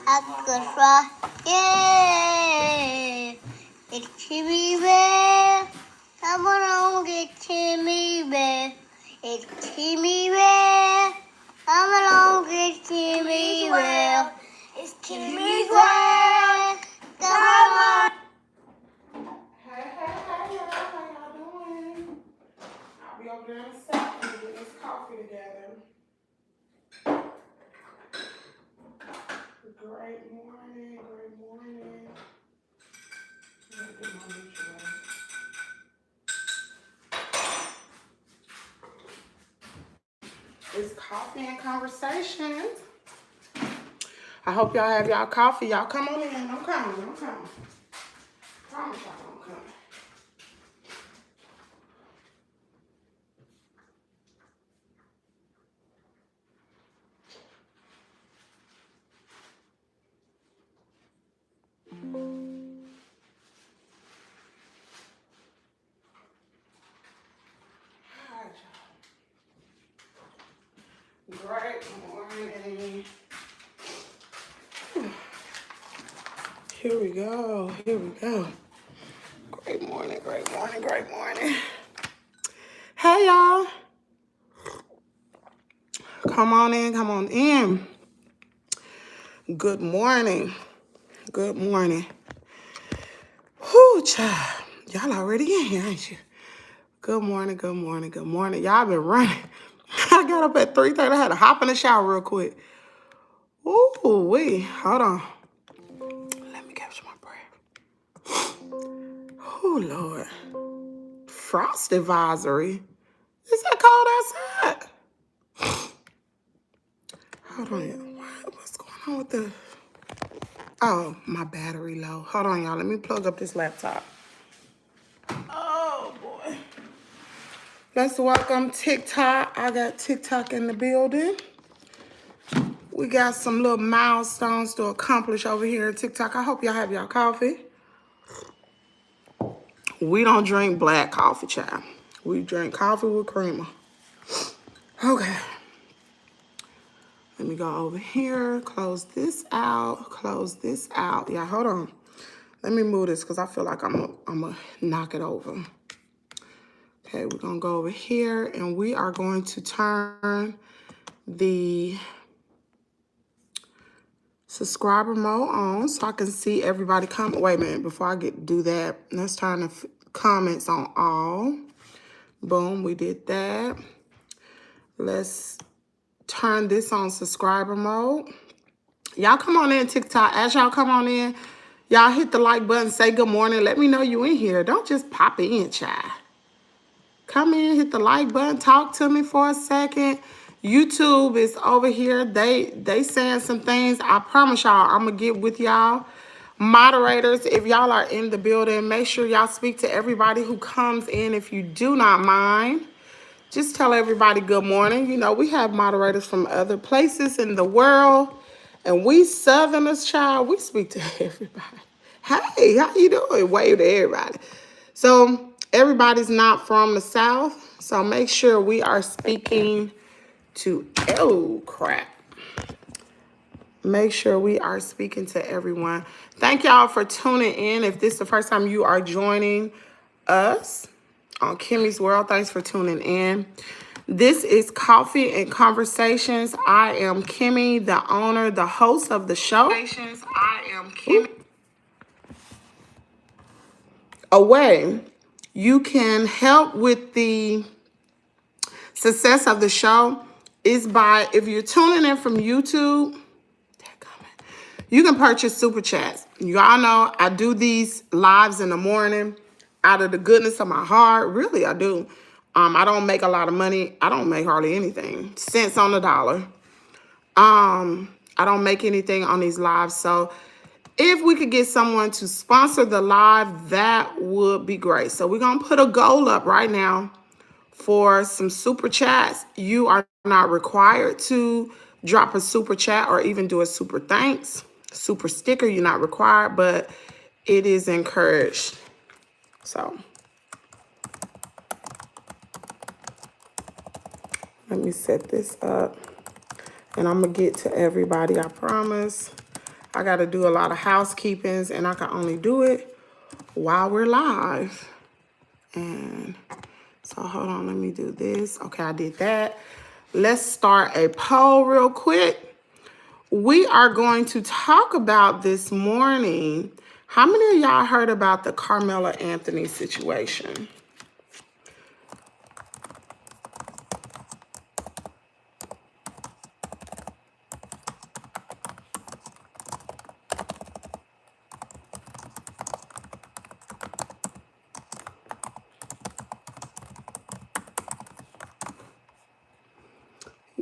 Yeah, it's Kimmiestea. Come along, get Kimmiestea. It's Kimmiestea. Come along, get Kimmiestea. It's Kimmiestea. Come on. Hey, y'all. How y'all doing? I'll be over there in a second to get this coffee together. Great morning, great morning. I'm gonna get my mutual. It's coffee and conversations. I hope y'all have y'all coffee. Y'all come on in. I'm coming. Promise y'all I'm coming. Great morning. Here we go. Great morning. Hey, y'all. Come on in. Good morning. Whew, child. Y'all already in here, ain't you? Good morning. Y'all been running. I got up at 3:30. I had to hop in the shower real quick. Ooh, wait. Hold on. Let me capture my breath. Oh, Lord. Frost advisory. Is that cold outside? Hold on. What's going on with the... Oh, my battery low. Hold on, y'all. Let me plug up this laptop. Oh, boy. Let's welcome TikTok. I got TikTok in the building. We got some little milestones to accomplish over here at TikTok. I hope y'all have y'all coffee. We don't drink black coffee, child. We drink coffee with creamer. Okay. Let me go over here, close this out. Yeah, hold on. Let me move this because I feel like I'm gonna knock it over. Okay, we're gonna go over here and we are going to turn the subscriber mode on so I can see everybody comment. Wait a minute, before I do that, let's turn the comments on all. Boom, we did that. Let's turn this on subscriber mode. Y'all come on in, TikTok. As y'all come on in, y'all hit the like button, say good morning. Let me know you in here. Don't just pop in, child. Come in, hit the like button, talk to me for a second. YouTube is over here. They saying some things. I promise y'all, I'm going to get with y'all. Moderators, if y'all are in the building, make sure y'all speak to everybody who comes in if you do not mind. Just tell everybody good morning. You know, we have moderators from other places in the world. And we Southerners, child, we speak to everybody. Hey, how you doing? Wave to everybody. So everybody's not from the South. So make sure we are speaking to, oh, crap. Make sure we are speaking to everyone. Thank y'all for tuning in. If this is the first time you are joining us on Kimmie's World, thanks for tuning in. This is Coffee and Conversations. I am Kimmie, the owner, the host of the show. I am Kimmie. A way you can help with the success of the show is by, if you're tuning in from YouTube, you can purchase super chats. You all know I do these lives in the morning out of the goodness of my heart. Really, I do. I don't make a lot of money. I don't make hardly anything. Cents on the dollar. I don't make anything on these lives. So if we could get someone to sponsor the live, that would be great. So we're going to put a goal up right now for some super chats. You are not required to drop a super chat or even do a super thanks. Super sticker, you're not required, but it is encouraged. So let me set this up and I'm gonna get to everybody, I promise. I got to do a lot of housekeepings, and I can only do it while we're live. And so hold on, let me do this. Okay, I did that. Let's start a poll real quick. We are going to talk about this morning. How many of y'all heard about the Carmela Anthony situation?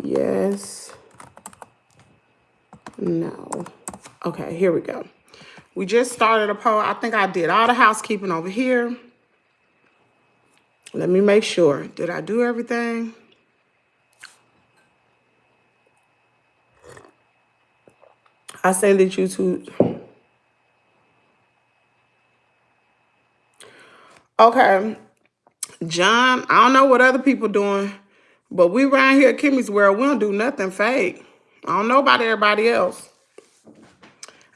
Yes. No. Okay, here we go. We just started a poll. I think I did all the housekeeping over here. Let me make sure. Did I do everything? I sent it you to. Okay. John, I don't know what other people doing, but we around here at Kimmie's World, we don't do nothing fake. I don't know about everybody else.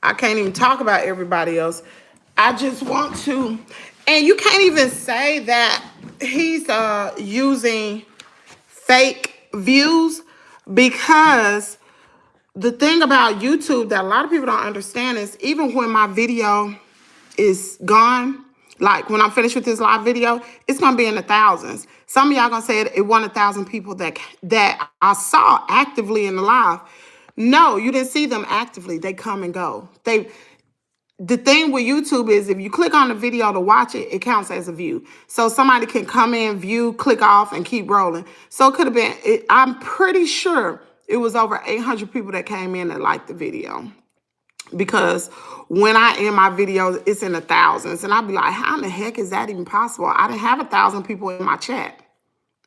I can't even talk about everybody else. I just want to, and you can't even say that he's using fake views, because the thing about YouTube that a lot of people don't understand is even when my video is gone, like when I'm finished with this live video, it's gonna be in the thousands. Some of y'all gonna say it won 1,000 people that I saw actively in the live. No, you didn't see them actively. They come and go. The thing with YouTube is if you click on the video to watch it, it counts as a view. So somebody can come in, view, click off, and keep rolling. So it could have been, I'm pretty sure it was over 800 people that came in and liked the video. Because when I end my videos, it's in the thousands. And I'll be like, how in the heck is that even possible? I didn't have 1,000 people in my chat.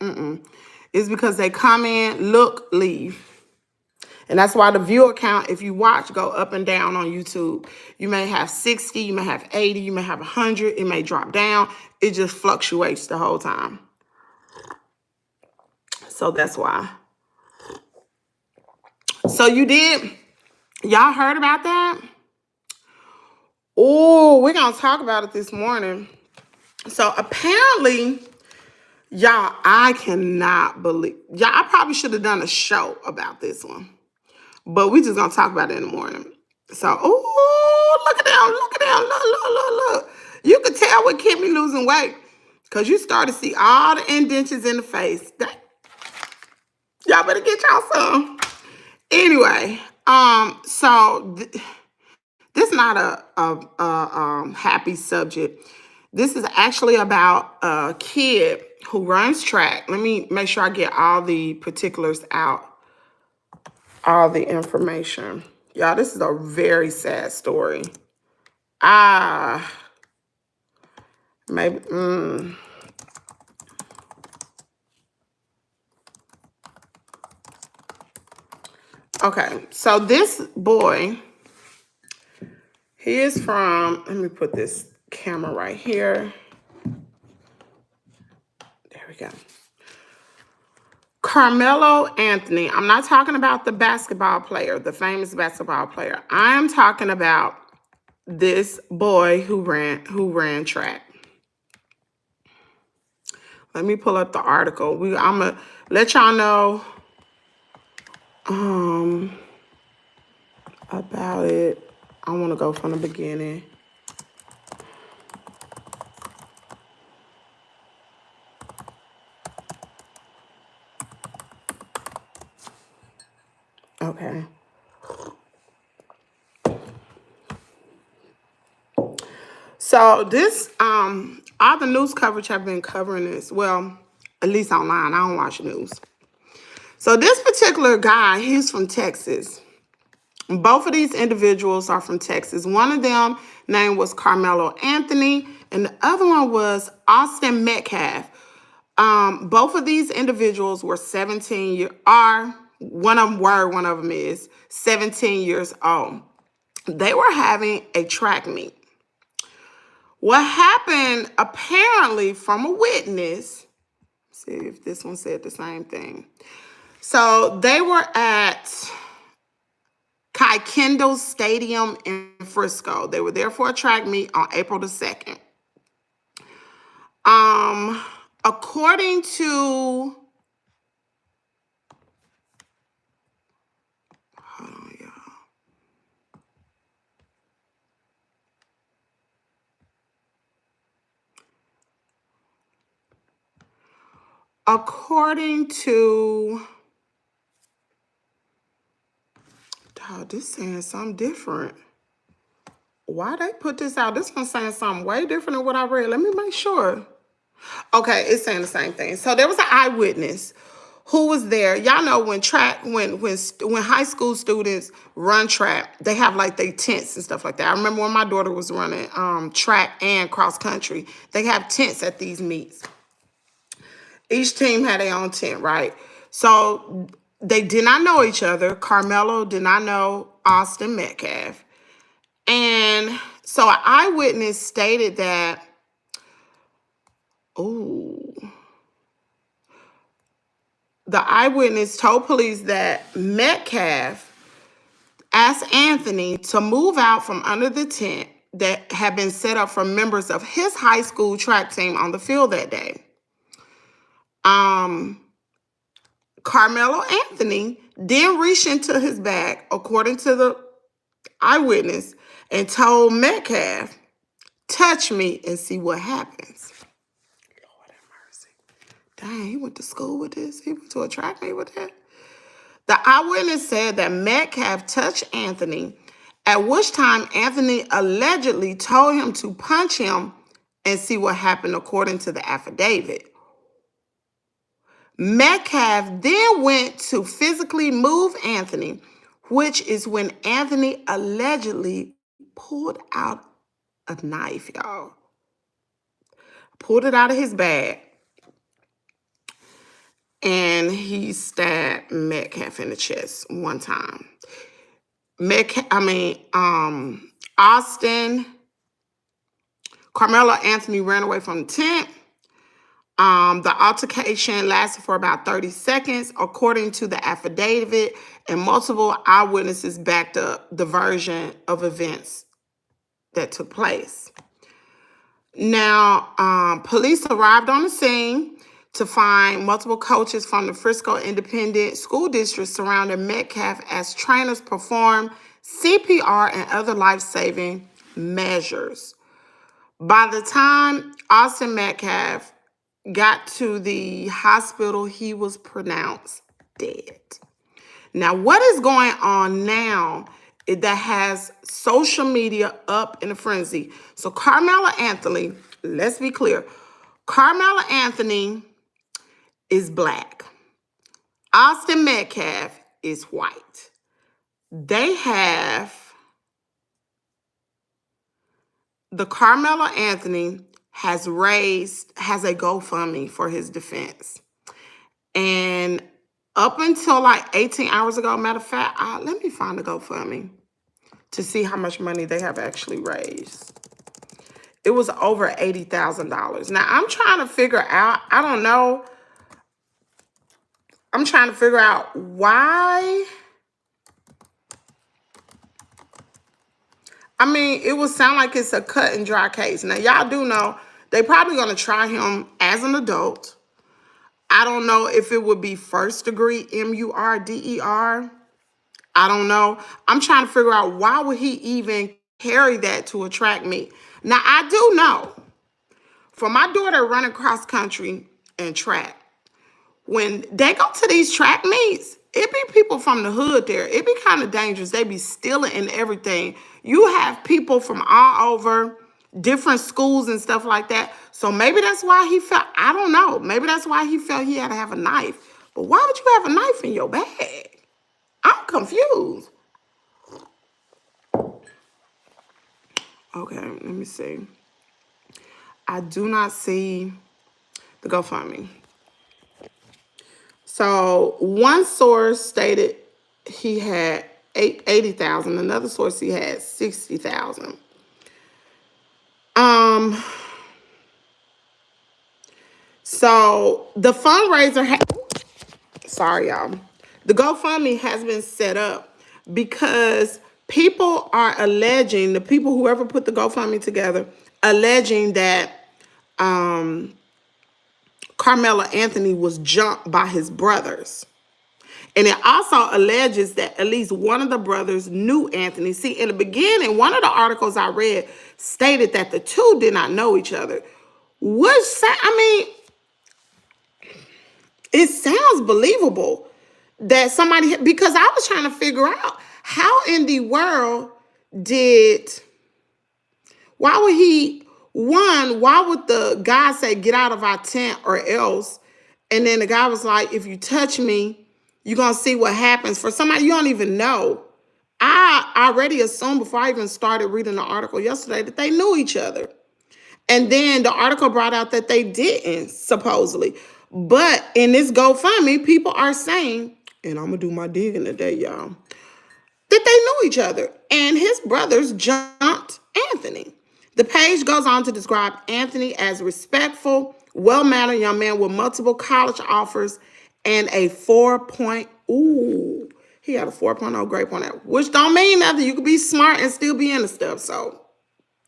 It's because they come in, look, leave. And that's why the viewer count, if you watch, go up and down on YouTube. You may have 60, you may have 80, you may have 100. It may drop down. It just fluctuates the whole time. So that's why. So you did, y'all heard about that? Oh, we're going to talk about it this morning. So apparently, y'all, I cannot believe, y'all, I probably should have done a show about this one. But we just gonna talk about it in the morning. So, oh, look at them, look. You could tell with Kimmy losing weight, because you start to see all the indentures in the face. Y'all better get y'all some. Anyway, so this is not a happy subject. This is actually about a kid who runs track. Let me make sure I get all the particulars out. All the information. Y'all, this is a very sad story. Maybe, Okay, so this boy, he is from, let me put this camera right here. There we go. Carmelo Anthony. I'm not talking about the basketball player, the famous basketball player. I am talking about this boy who ran track. Let me pull up the article. I'm gonna let y'all know about it. I want to go from the beginning. Okay. So this, all the news coverage have been covering this. Well, at least online. I don't watch news. So this particular guy, he's from Texas. Both of these individuals are from Texas. One of them name was Carmelo Anthony, and the other one was Austin Metcalf. Both of these individuals were 17 one of them is 17 years old. They were having a track meet. What happened, apparently, from a witness, see if this one said the same thing. So they were at Kendall Stadium in Frisco. They were there for a track meet on April the 2nd. According to, hold on, y'all. According to, oh, this saying something different. Why they put this out? This one's saying something way different than what I read. Let me make sure. Okay, it's saying the same thing. So there was an eyewitness who was there. Y'all know when high school students run track, they have like their tents and stuff like that. I remember when my daughter was running track and cross country, they have tents at these meets. Each team had their own tent, right? So they did not know each other. Carmelo did not know Austin Metcalf. And so an eyewitness stated that, the eyewitness told police that Metcalf asked Anthony to move out from under the tent that had been set up for members of his high school track team on the field that day. Carmelo Anthony then reached into his bag, according to the eyewitness, and told Metcalf, "Touch me and see what happens." Lord have mercy. Dang, he went to school with this. He went to a track meet with that. The eyewitness said that Metcalf touched Anthony, at which time Anthony allegedly told him to punch him and see what happened, according to the affidavit. Metcalf then went to physically move Anthony, which is when Anthony allegedly pulled out a knife, y'all. Pulled it out of his bag. And he stabbed Metcalf in the chest one time. Austin, Carmelo Anthony ran away from the tent. The altercation lasted for about 30 seconds, according to the affidavit, and multiple eyewitnesses backed up the version of events that took place. Now, police arrived on the scene to find multiple coaches from the Frisco Independent School District surrounding Metcalf as trainers performed CPR and other life-saving measures. By the time Austin Metcalf got to the hospital, he was pronounced dead. Now, what is going on now that has social media up in a frenzy? So Carmelo Anthony, let's be clear, Carmelo Anthony is black. Austin Metcalf is white. They have, the Carmelo Anthony has a GoFundMe for his defense. And up until like 18 hours ago, matter of fact, let me find the GoFundMe to see how much money they have actually raised. It was over $80,000. Now, I'm trying to figure out, I don't know, I'm trying to figure out why. I mean, it would sound like it's a cut and dry case. Now, y'all do know they probably going to try him as an adult. I don't know if it would be first degree MURDER. I don't know. I'm trying to figure out why would he even carry that to a track meet. Now, I do know for my daughter running cross country and track, when they go to these track meets, it be people from the hood there. It be kind of dangerous. They be stealing and everything. You have people from all over, different schools and stuff like that. So maybe that's why he felt, I don't know. Maybe that's why he felt he had to have a knife. But why would you have a knife in your bag? I'm confused. Okay, let me see. I do not see the GoFundMe. So one source stated he had 80,000. Another source he had 60,000. So the fundraiser sorry, y'all. The GoFundMe has been set up, because people are alleging, the people, whoever put the GoFundMe together, alleging that Carmela Anthony was jumped by his brothers. And it also alleges that at least one of the brothers knew Anthony. See, in the beginning, one of the articles I read stated that the two did not know each other. It sounds believable that somebody, because I was trying to figure out how in the world why would the guy say, get out of our tent or else? And then the guy was like, if you touch me, you're going to see what happens. For somebody you don't even know. I already assumed before I even started reading the article yesterday that they knew each other. And then the article brought out that they didn't, supposedly. But in this GoFundMe, people are saying, and I'm going to do my digging today, y'all, that they knew each other. And his brothers jumped Anthony. The page goes on to describe Anthony as a respectful, well-mannered young man with multiple college offers and a 4.0. Ooh, he had a 4.0 grade point average, which don't mean nothing. You could be smart and still be into stuff, so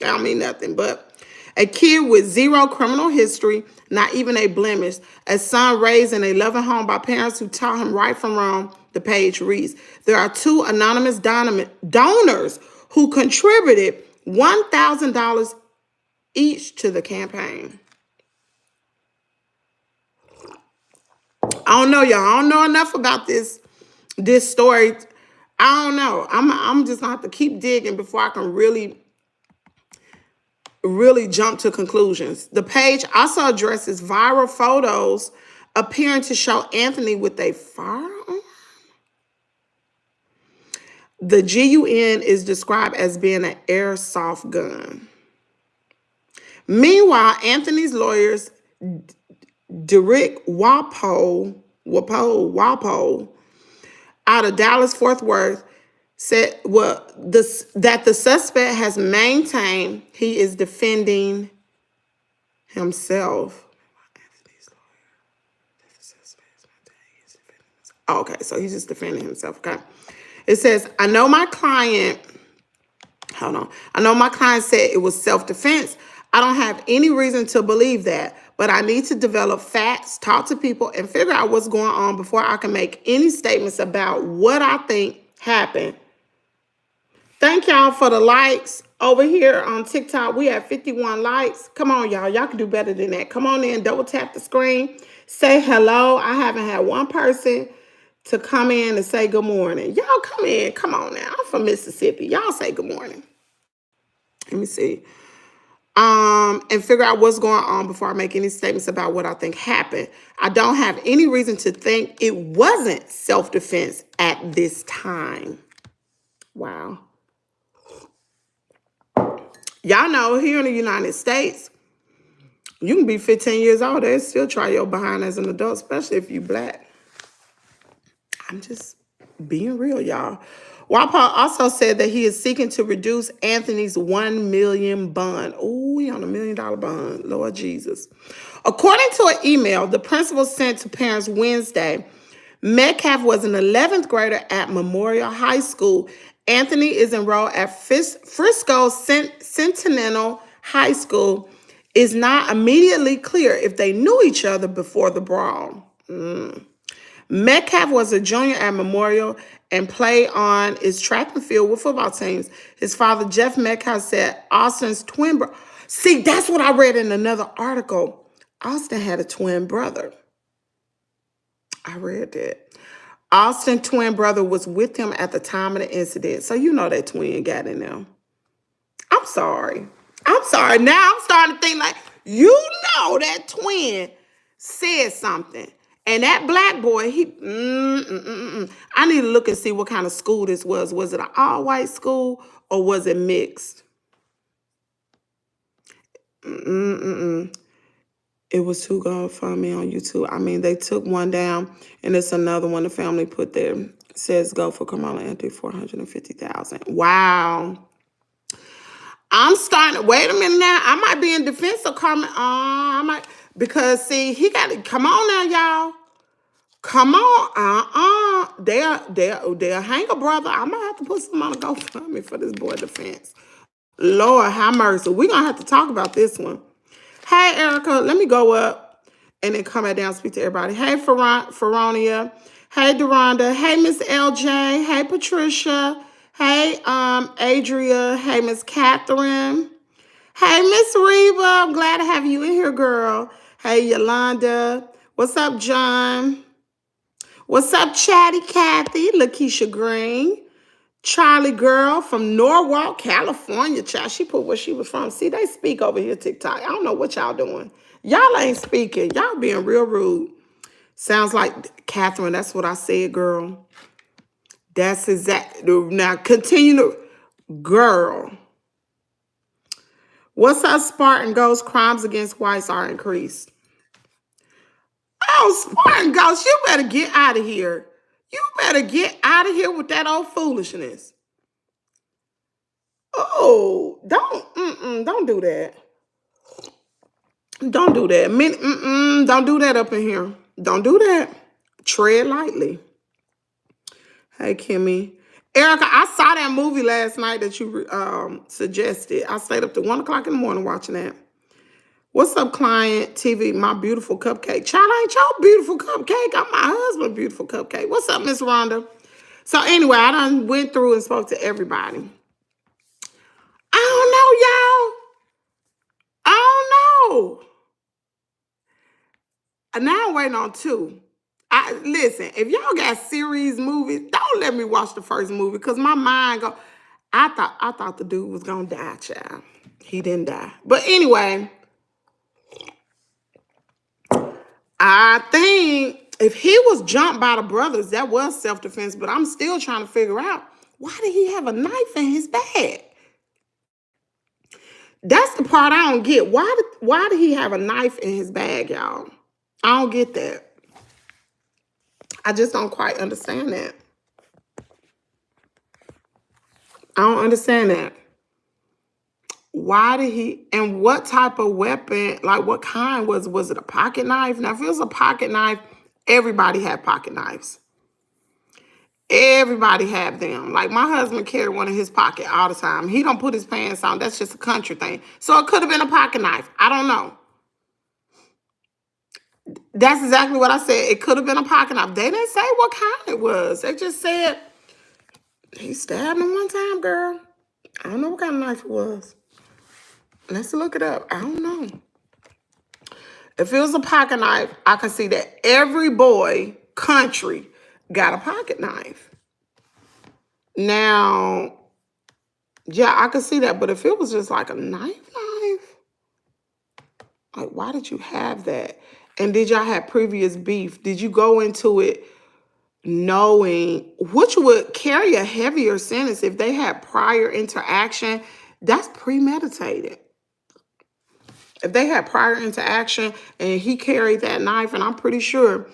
that don't mean nothing. But a kid with zero criminal history, not even a blemish, a son raised in a loving home by parents who taught him right from wrong, the page reads. There are two anonymous donors who contributed $1,000 each to the campaign. I don't know, y'all. I don't know enough about this story. I don't know. I'm just gonna have to keep digging before I can really jump to conclusions. The page also addresses viral photos appearing to show Anthony with a firearm. The GUN is described as being an airsoft gun. Meanwhile, Anthony's lawyers, Derek Walpole, out of Dallas-Fort Worth, said that the suspect has maintained he is defending himself. Oh, okay, so he's just defending himself. Okay. It says, I know my client said it was self-defense. I don't have any reason to believe that, but I need to develop facts, talk to people, and figure out what's going on before I can make any statements about what I think happened. Thank y'all for the likes. Over here on TikTok, we have 51 likes. Come on, y'all. Y'all can do better than that. Come on in, double tap the screen. Say hello. I haven't had one person to come in and say good morning. Y'all come in. Come on now. I'm from Mississippi. Y'all say good morning. Let me see. And figure out what's going on before I make any statements about what I think happened. I don't have any reason to think it wasn't self-defense at this time. Wow. Y'all know here in the United States, you can be 15 years old and still try your behind as an adult, especially if you black. I'm just being real, y'all. Walpole also said that he is seeking to reduce Anthony's $1 million bond. Oh, he on $1 million bond, Lord Jesus. According to an email the principal sent to parents Wednesday, Metcalf was an 11th grader at Memorial High School. Anthony is enrolled at Frisco Centennial High School. It's not immediately clear if they knew each other before the brawl. Metcalf was a junior at Memorial and played on its track and field with football teams. His father, Jeff Metcalf, said Austin's twin brother. See, that's what I read in another article. Austin had a twin brother. I read that. Austin's twin brother was with him at the time of the incident. So you know that twin got in there. I'm sorry. Now I'm starting to think like, you know that twin said something. And that black boy, I need to look and see what kind of school this was. Was it an all-white school or was it mixed? It was two GoFundMe on YouTube. I mean, they took one down, and it's another one the family put there. It says go for Carmela Anthony, $450,000. Wow. I'm starting. Wait a minute now. I might be in defense of Carmela. I might, because see, he got to come on now, y'all. Come on, they'll hang a brother. I might have to put some on a GoFundMe for this boy defense. Lord, have mercy. We're gonna have to talk about this one. Hey, Erica, let me go up and then come back down and speak to everybody. Hey, Feronia. Hey, Deronda. Hey, Miss LJ. Hey, Patricia. Hey, Adria. Hey, Miss Catherine. Hey, Miss Reba. I'm glad to have you in here, girl. Hey, Yolanda. What's up, John? What's up, Chatty Kathy? Lakeisha Green. Charlie girl from Norwalk, California. Child, she put where she was from. See, they speak over here, TikTok. I don't know what y'all doing. Y'all ain't speaking. Y'all being real rude. Sounds like Catherine. That's what I said, girl. That's exact. Now continue to, girl. What's up, Spartan Ghost? Crimes against whites are increased. Oh, Spartan Ghost, you better get out of here. You better get out of here with that old foolishness. Oh, don't do that. Don't do that. Don't do that up in here. Don't do that. Tread lightly. Hey, Kimmy. Erica, I saw that movie last night that you suggested. I stayed up to 1 o'clock in the morning watching that. What's up, client TV? My beautiful cupcake. Child, ain't your beautiful cupcake. I'm my husband's beautiful cupcake. What's up, Miss Rhonda? So anyway, I done went through and spoke to everybody. I don't know, y'all. I don't know. And now I'm waiting on 2. Listen, if y'all got series movies, don't let me watch the first movie because my mind go. I thought the dude was gonna die, child. He didn't die. But anyway, I think if he was jumped by the brothers, that was self-defense. But I'm still trying to figure out why did he have a knife in his bag? That's the part I don't get. Why did he have a knife in his bag, y'all? I don't get that. I just don't quite understand that. I don't understand that. Why did he, and what type of weapon, like what kind was it a pocket knife? Now, if it was a pocket knife, everybody had pocket knives. Everybody had them. Like my husband carried one in his pocket all the time. He don't put his pants on. That's just a country thing. So it could have been a pocket knife. I don't know. That's exactly what I said. It could have been a pocket knife. They didn't say what kind it was. They just said he stabbed him one time, girl. I don't know what kind of knife it was. Let's look it up. I don't know. If it was a pocket knife, I can see that every boy country got a pocket knife. Now, yeah, I could see that. But if it was just like a knife, like why did you have that? And did y'all have previous beef? Did you go into it knowing, which would carry a heavier sentence if they had prior interaction? That's premeditated. If they had prior interaction and he carried that knife, and I'm pretty sure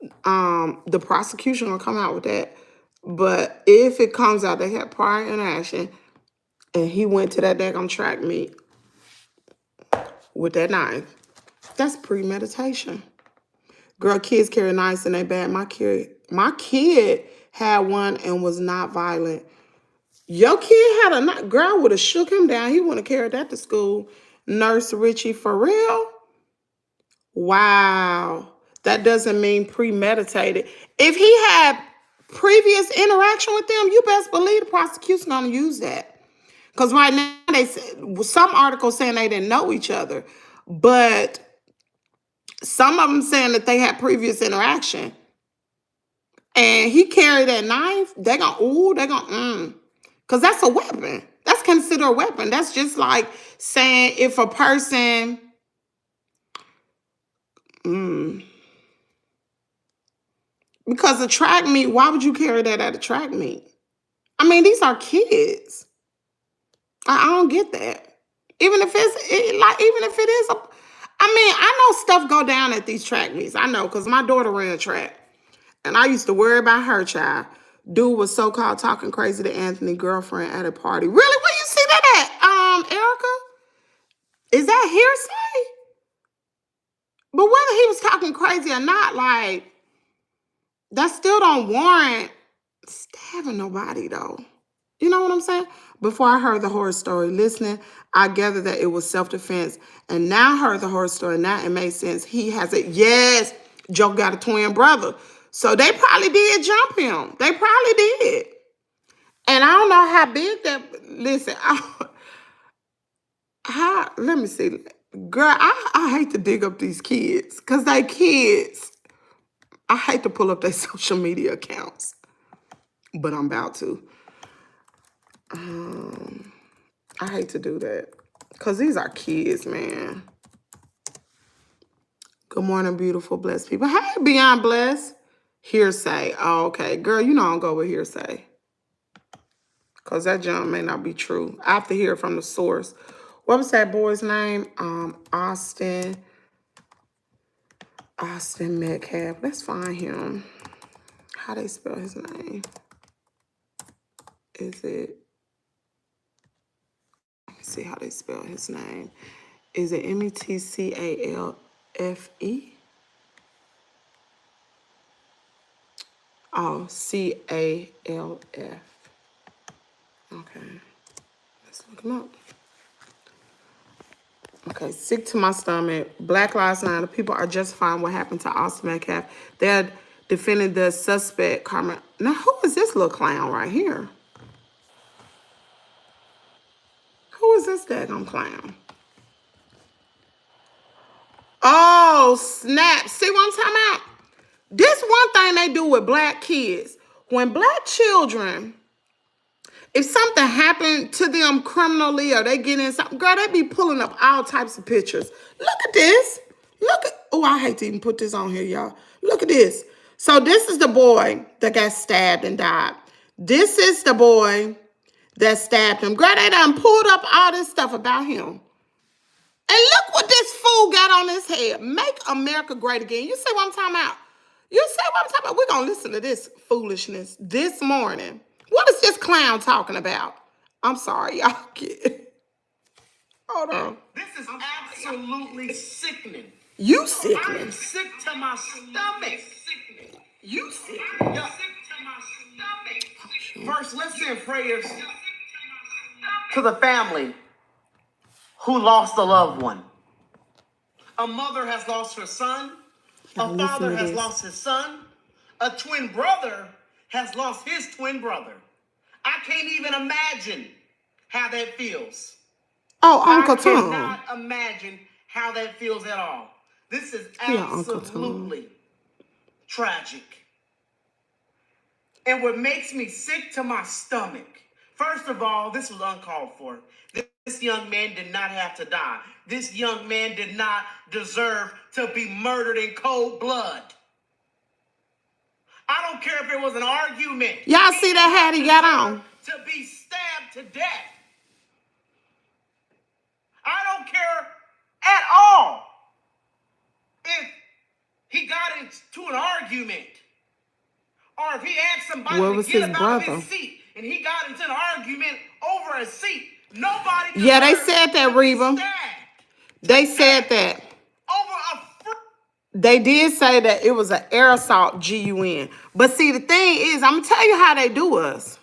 the prosecution will come out with that. But if it comes out they had prior interaction and he went to that daggone track meet with that knife, that's premeditation. Girl, kids carry knives in their bag. My kid had one and was not violent. Your kid had a knife. Girl would have shook him down. He wouldn't have carried that to school. Nurse Richie, for real? Wow. That doesn't mean premeditated. If he had previous interaction with them, you best believe the prosecution gonna use that. Because right now, some articles saying they didn't know each other, but some of them saying that they had previous interaction. And he carried that knife, because that's a weapon. That's considered a weapon. That's just like saying if a person, because a track meet, why would you carry that at a track meet? I mean, these are kids. I don't get that. Even if it is I know stuff go down at these track meets. I know, because my daughter ran track. And I used to worry about her, child. Dude was so-called talking crazy to Anthony's girlfriend at a party. Really? Where you see that at, Erica? Is that hearsay? But whether he was talking crazy or not, like, that still don't warrant stabbing nobody, though. You know what I'm saying? Before I heard the horror story, listening, I gathered that it was self-defense. And now I heard the horror story. Now it makes sense. He has it. Yes, Joe got a twin brother. So they probably did jump him. They probably did. And I don't know how big that, listen, let me see. Girl, I hate to dig up these kids because they kids. I hate to pull up their social media accounts, but I'm about to. I hate to do that because these are kids, man. Good morning, beautiful, blessed people. Hey, Beyond Blessed. Hearsay. Oh, okay. Girl, you know I don't go with hearsay because that junk may not be true. I have to hear from the source. What was that boy's name? Austin Metcalf. Let's find him. How they spell his name? Is it? Let me see how they spell his name. Is it Metcalfe? Oh, Calf. Okay. Let's look him up. Okay, sick to my stomach. Black Lives Matter. People are justifying what happened to Austin Metcalf. They're defending the suspect, Carmen. Now, who is this little clown right here? Who is this daggone clown? Oh, snap. See what I'm talking about? This one thing they do with black kids. When black children, if something happened to them criminally or they get in something, girl, they be pulling up all types of pictures. Look at this. Look at, oh, I hate to even put this on here, y'all. Look at this. So this is the boy that got stabbed and died. This is the boy that stabbed him. Girl, they done pulled up all this stuff about him. And look what this fool got on his head. Make America great again. You see what I'm talking about? You see what I'm talking about? We're going to listen to this foolishness this morning. What is this clown talking about? I'm sorry, y'all. Hold on. This is absolutely sickening. You sickening. I am sick to my stomach. You sickening. Yeah. Sick to my stomach. First, let's send prayers to the family who lost a loved one. A mother has lost her son. A father has lost his son. A twin brother has lost his twin brother. I can't even imagine how that feels. Oh, Uncle Tom. I cannot imagine how that feels at all. This is absolutely tragic. And what makes me sick to my stomach, first of all, this was uncalled for. This young man did not have to die. This young man did not deserve to be murdered in cold blood. I don't care if it was an argument. Y'all see that hat he got on? To be stabbed to death. I don't care at all if he got into an argument or if he asked somebody to get up out of his seat and he got into an argument over a seat. Nobody. Yeah, they said that, Reba. They said that. Over a they did say that it was an air assault, GUN. But see, the thing is, I'm going to tell you how they do us.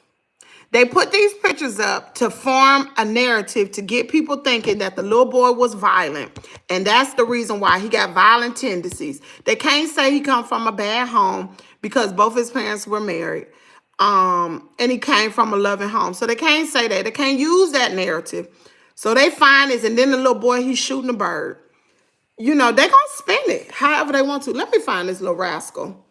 They put these pictures up to form a narrative to get people thinking that the little boy was violent. And that's the reason why he got violent tendencies. They can't say he come from a bad home because both his parents were married. And he came from a loving home. So they can't say that. They can't use that narrative. So they find this, and then the little boy, he's shooting a bird. You know, they're going to spend it however they want to. Let me find this little rascal.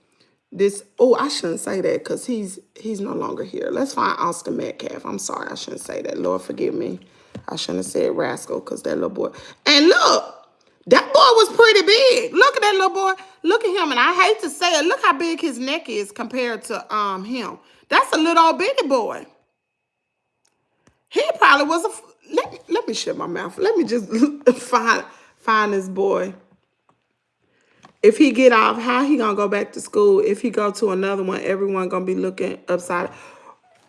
I shouldn't say that because he's no longer here. Let's find Austin Metcalf. I'm sorry, I shouldn't say that. Lord, forgive me. I shouldn't have said rascal because that little boy. And look, that boy was pretty big. Look at that little boy. Look at him. And I hate to say it. Look how big his neck is compared to him. That's a little old bitty boy. He probably was let me shut my mouth. Let me just find this boy. If he get off, how he gonna go back to school? If he go to another one, everyone gonna be looking upside.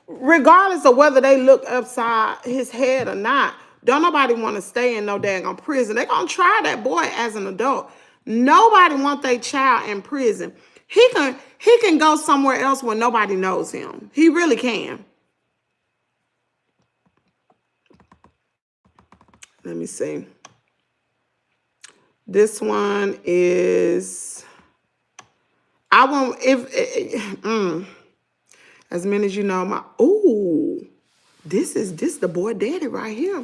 Regardless of whether they look upside his head or not, don't nobody want to stay in no daggone prison. They gonna try that boy as an adult. Nobody want their child in prison. He He can go somewhere else where nobody knows him. He really can. Let me see. This one is, I won't, as many as you know, this the boy daddy right here.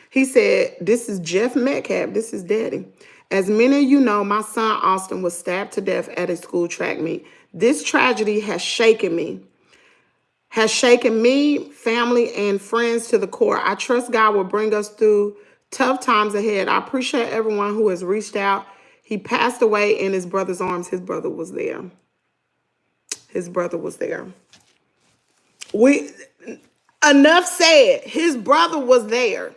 He said, this is Jeff Metcalf. This is daddy. As many of you know, my son Austin was stabbed to death at a school track meet. This tragedy has shaken me, family, and friends to the core. I trust God will bring us through tough times ahead. I appreciate everyone who has reached out. He passed away in his brother's arms. His brother was there. His brother was there. Enough said. His brother was there.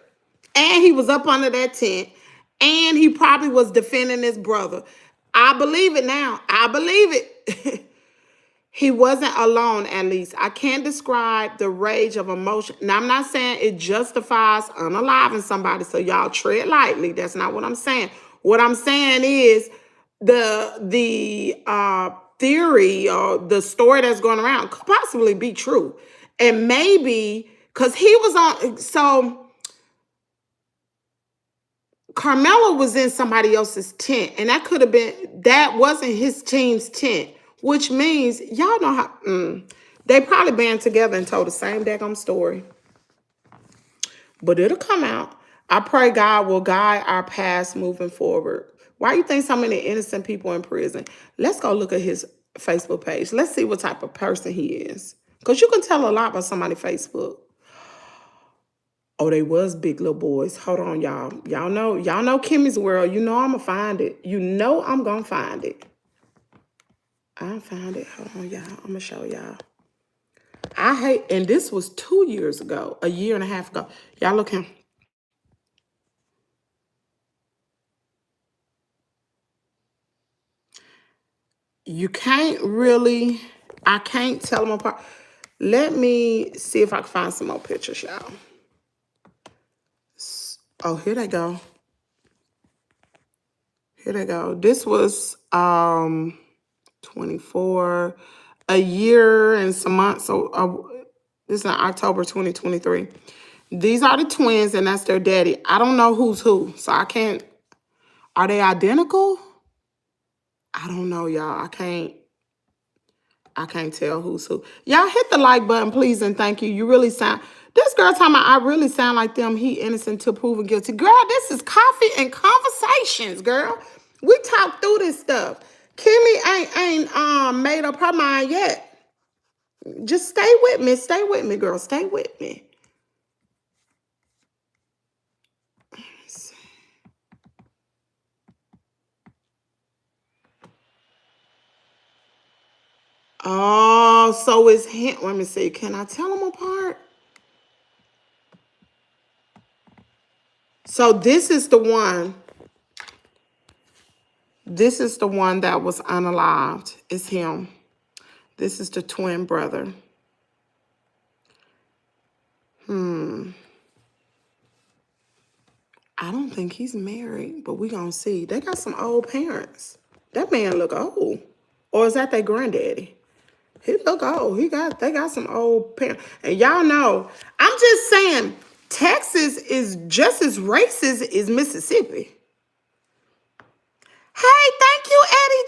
And he was up under that tent. And he probably was defending his brother. I believe it now. I believe it. He wasn't alone, at least. I can't describe the rage of emotion. Now, I'm not saying it justifies unaliving somebody, so y'all tread lightly. That's not what I'm saying. What I'm saying is the theory or the story that's going around could possibly be true. And maybe, because he was on, so Carmelo was in somebody else's tent, and that wasn't his team's tent, which means y'all know how they probably band together and told the same daggone story. But it'll come out. I pray God will guide our paths moving forward. Why you think so many innocent people in prison? Let's go look at his Facebook page. Let's see what type of person he is. Because you can tell a lot by somebody's Facebook. Oh, they was big little boys. Hold on, y'all. Y'all know Kimmie's World. You know I'm going to find it. You know I'm going to find it. I found it. Hold on, y'all. I'm going to show y'all. And this was 2 years ago, a year and a half ago. Y'all look him. You can't really, I can't tell them apart. Let me see if I can find some more pictures, y'all. Oh, here they go. Here they go. This was 24, a year and some months. So this is in October 2023. These are the twins, and that's their daddy. I don't know who's who, so I can't. Are they identical? I don't know, y'all. I can't tell who's who. Y'all hit the like button, please, and thank you. You really sound. This girl talking about I really sound like them. He innocent till proven guilty. Girl, this is coffee and conversations, girl. We talk through this stuff. Kimmy ain't made up her mind yet. Just stay with me. Stay with me, girl. Stay with me. Oh, so it's him. Let me see. Can I tell them apart? So this is the one. This is the one that was unalived. It's him. This is the twin brother. I don't think he's married, but we gonna see. They got some old parents. That man look old. Or is that their granddaddy? He look old. They got some old parents. And y'all know, I'm just saying, Texas is just as racist as Mississippi. Hey, thank you, Eddie.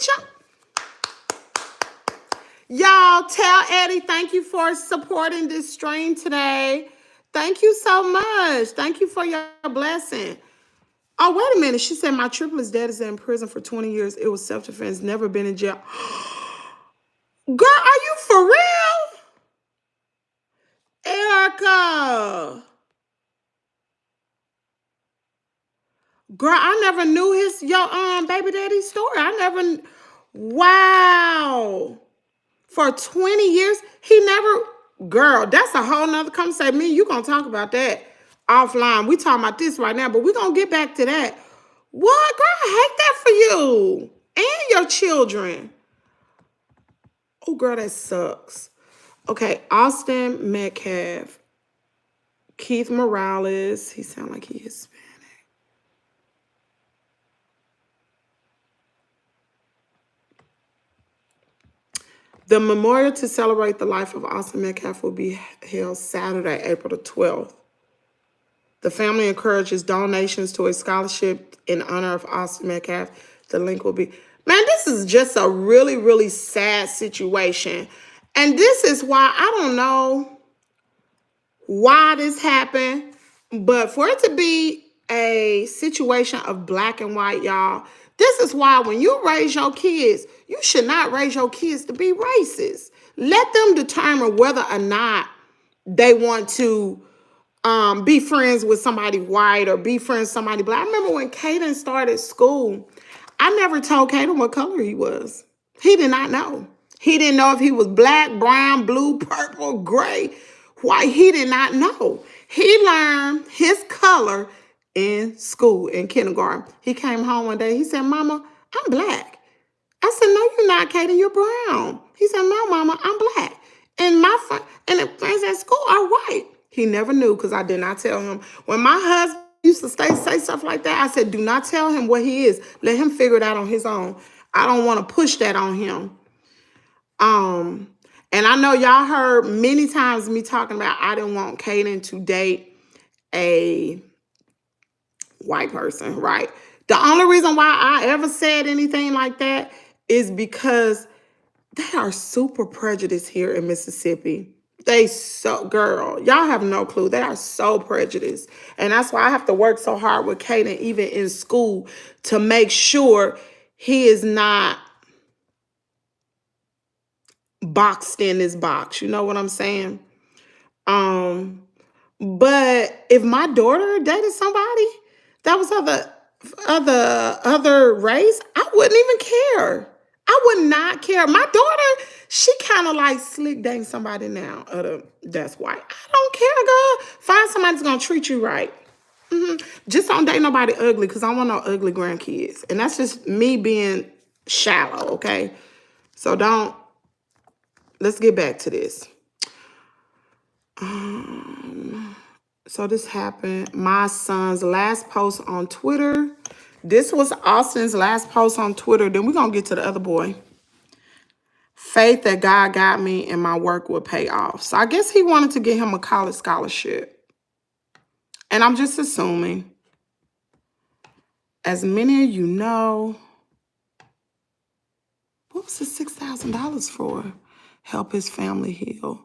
Y'all tell Eddie thank you for supporting this stream today. Thank you so much. Thank you for your blessing. Oh, wait a minute. She said my triplets dad is in prison for 20 years. It was self-defense, never been in jail. Girl, are you for real? Erica. Girl, I never knew your baby daddy's story. Wow. For 20 years, girl, that's a whole nother conversation. Me and you gonna talk about that offline. We talking about this right now, but we gonna get back to that. What? Girl, I hate that for you and your children. Oh, girl, that sucks. Okay, Austin Metcalf. Keith Morales. He sound like he is Hispanic. The memorial to celebrate the life of Austin Metcalf will be held Saturday, April the 12th. The family encourages donations to a scholarship in honor of Austin Metcalf. The link will be... Man, this is just a really, really sad situation. And this is why I don't know why this happened, but for it to be a situation of black and white, y'all, this is why when you raise your kids, you should not raise your kids to be racist. Let them determine whether or not they want to be friends with somebody white or be friends with somebody black. I remember when Caden started school, I never told Caden what color he was. He did not know. He didn't know if he was black, brown, blue, purple, gray, white. He did not know. He learned his color in school, in kindergarten. He came home one day. He said, Mama, I'm black. I said, no, you're not, Caden. You're brown. He said, no, Mama, I'm black. And the friends at school are white. He never knew because I did not tell him. When my husband used to say stuff like that, I said, do not tell him what he is. Let him figure it out on his own. I don't want to push that on him. And I know y'all heard many times me talking about I didn't want Caden to date a white person, right? The only reason why I ever said anything like that is because they are super prejudiced here in Mississippi. Girl, y'all have no clue. They are so prejudiced. And that's why I have to work so hard with Caden, even in school, to make sure he is not boxed in this box. You know what I'm saying? But if my daughter dated somebody that was other race, I wouldn't even care. I would not care. My daughter, she kind of like slick dating somebody now that's white. I don't care, girl. Find somebody that's gonna treat you right. Just don't date nobody ugly, because I don't want no ugly grandkids. And that's just me being shallow, okay? So let's get back to this. So this happened. My son's last post on Twitter. This was Austin's last post on Twitter. Then we're going to get to the other boy. Faith that God got me and my work would pay off. So I guess he wanted to get him a college scholarship. And I'm just assuming. As many of you know, what was the $6,000 for? Help his family heal.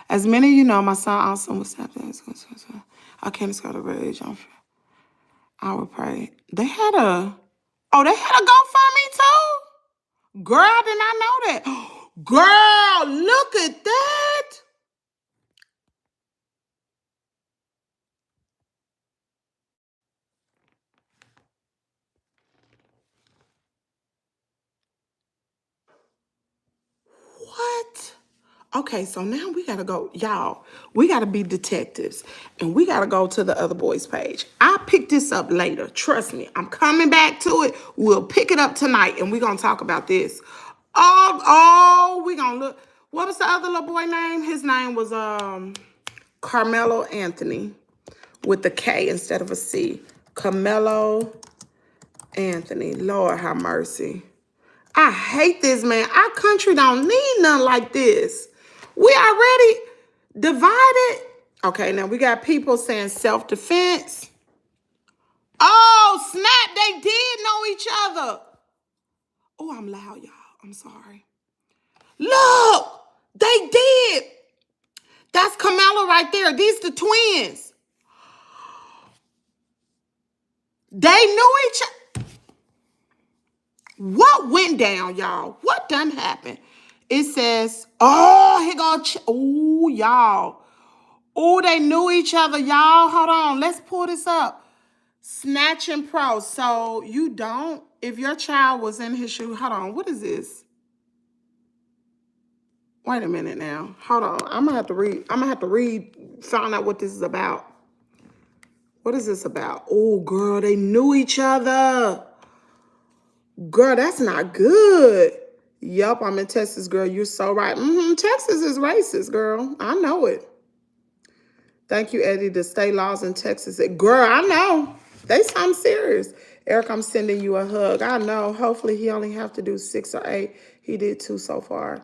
As many of you know, my son Austin was happening. I can't just go to rage. I would pray. They had a GoFundMe too? Girl, I did not know that. Girl, look at that. What? Okay, so now we gotta go, y'all. We gotta be detectives, and we gotta go to the other boy's page. I'll pick this up later. Trust me, I'm coming back to it. We'll pick it up tonight, and we're gonna talk about this. We gonna look. What was the other little boy name? His name was Carmelo Anthony, with the K instead of a C. Carmelo Anthony. Lord have mercy. I hate this, man. Our country don't need nothing like this. We already divided. Okay, now we got people saying self-defense. Oh, snap. They did know each other. Oh, I'm loud, y'all. I'm sorry. Look, they did. That's Carmelo right there. These the twins. They knew each other. What went down, y'all? What done happened? It says, here go, y'all. Oh, they knew each other, y'all. Hold on, let's pull this up. Snatching Pro. So you don't, if your child was in his shoe, hold on, what is this? Wait a minute now. Hold on, I'm gonna have to read, find out what this is about. What is this about? Oh, girl, they knew each other. Girl, that's not good. Yup, I'm in Texas, girl. You're so right. Texas is racist, girl. I know it. Thank you, Eddie. The state laws in Texas. Girl, I know. They sound serious. Eric, I'm sending you a hug. I know. Hopefully, he only have to do 6 or 8. He did 2 so far.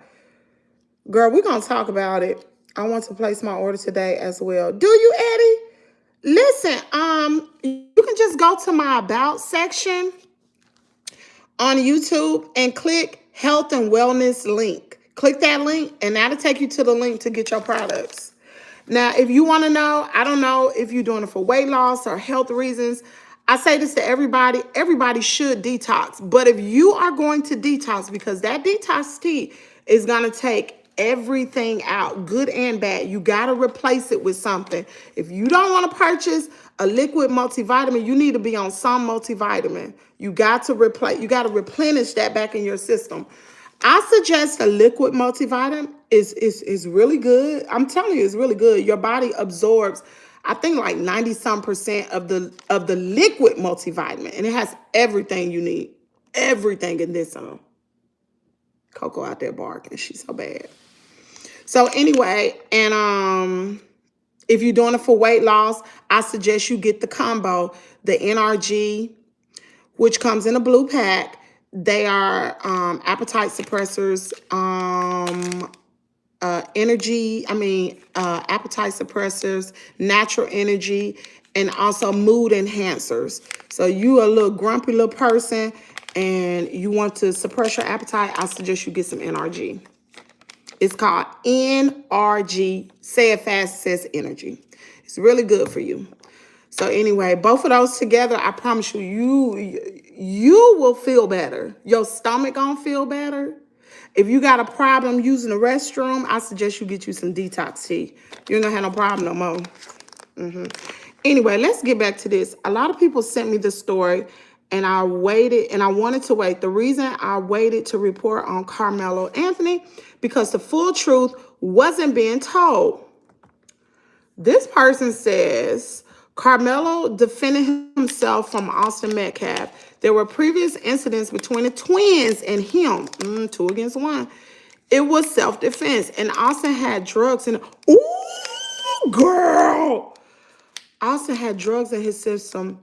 Girl, we're going to talk about it. I want to place my order today as well. Do you, Eddie? Listen, you can just go to my About section on YouTube and click Health and Wellness link. Click that link, and that'll take you to the link to get your products. Now, if you want to know, I don't know if you're doing it for weight loss or health reasons. I say this to everybody. Everybody should detox. But if you are going to detox, because that detox tea is going to take everything out, good and bad, you got to replace it with something. If you don't want to purchase a liquid multivitamin, you need to be on some multivitamin. You got to replenish that back in your system. I suggest a liquid multivitamin is really good. I'm telling you, it's really good. Your body absorbs, I think, like 90-some% of the liquid multivitamin, and it has everything you need. Everything in this. Coco out there barking. She's so bad. So anyway, and if you're doing it for weight loss, I suggest you get the combo, the NRG, which comes in a blue pack. They are appetite suppressors, appetite suppressors, natural energy, and also mood enhancers. So you a little grumpy little person and you want to suppress your appetite, I suggest you get some NRG. It's called NRG. Say it fast, it says energy. It's really good for you. So anyway, both of those together, I promise you will feel better. Your stomach gonna feel better. If you got a problem using the restroom, I suggest you get you some detox tea. You ain't gonna have no problem no more. Anyway, let's get back to this. A lot of people sent me the story, and I waited, and I wanted to wait. The reason I waited to report on Carmelo Anthony, because the full truth wasn't being told. This person says, Carmelo defended himself from Austin Metcalf. There were previous incidents between the twins and him. 2 against 1. It was self-defense. And Austin had drugs in... Ooh, girl! Austin had drugs in his system,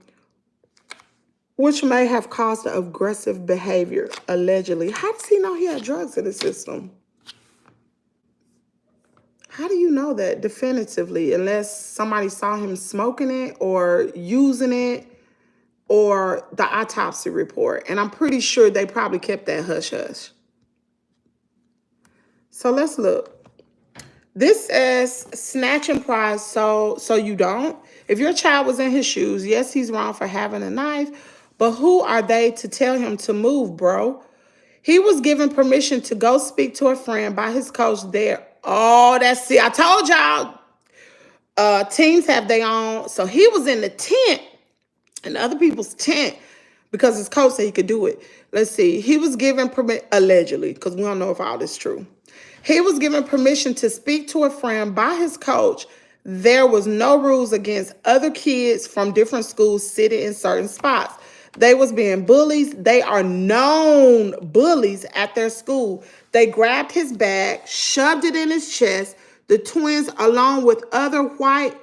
which may have caused the aggressive behavior, allegedly. How does he know he had drugs in his system? How do you know that definitively, unless somebody saw him smoking it or using it or the autopsy report? And I'm pretty sure they probably kept that hush-hush. So let's look. This says snatching prize so you don't. If your child was in his shoes, yes, he's wrong for having a knife, but who are they to tell him to move, bro? He was given permission to go speak to a friend by his coach there. Oh, that's it. I told y'all, teams have their own. So he was in the tent, in other people's tent, because his coach said he could do it. Let's see. He was given permission, allegedly, because we don't know if all this is true. He was given permission to speak to a friend by his coach. There was no rules against other kids from different schools sitting in certain spots. They was being bullies. They are known bullies at their school. They grabbed his bag, shoved it in his chest. The twins, along with other white,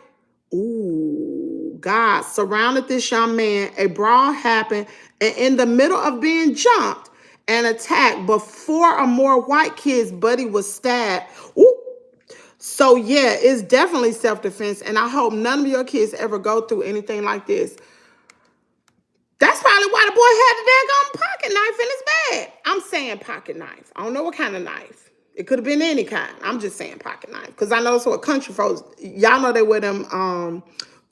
guys, surrounded this young man. A brawl happened, and in the middle of being jumped and attacked, before or more white kids, Buddy was stabbed. So yeah, it's definitely self-defense, and I hope none of your kids ever go through anything like this. That's probably why the boy had the daggone pocket knife in his bag. I'm saying pocket knife. I don't know what kind of knife. It could have been any kind. I'm just saying pocket knife. Because I know it's what country folks, y'all know they wear them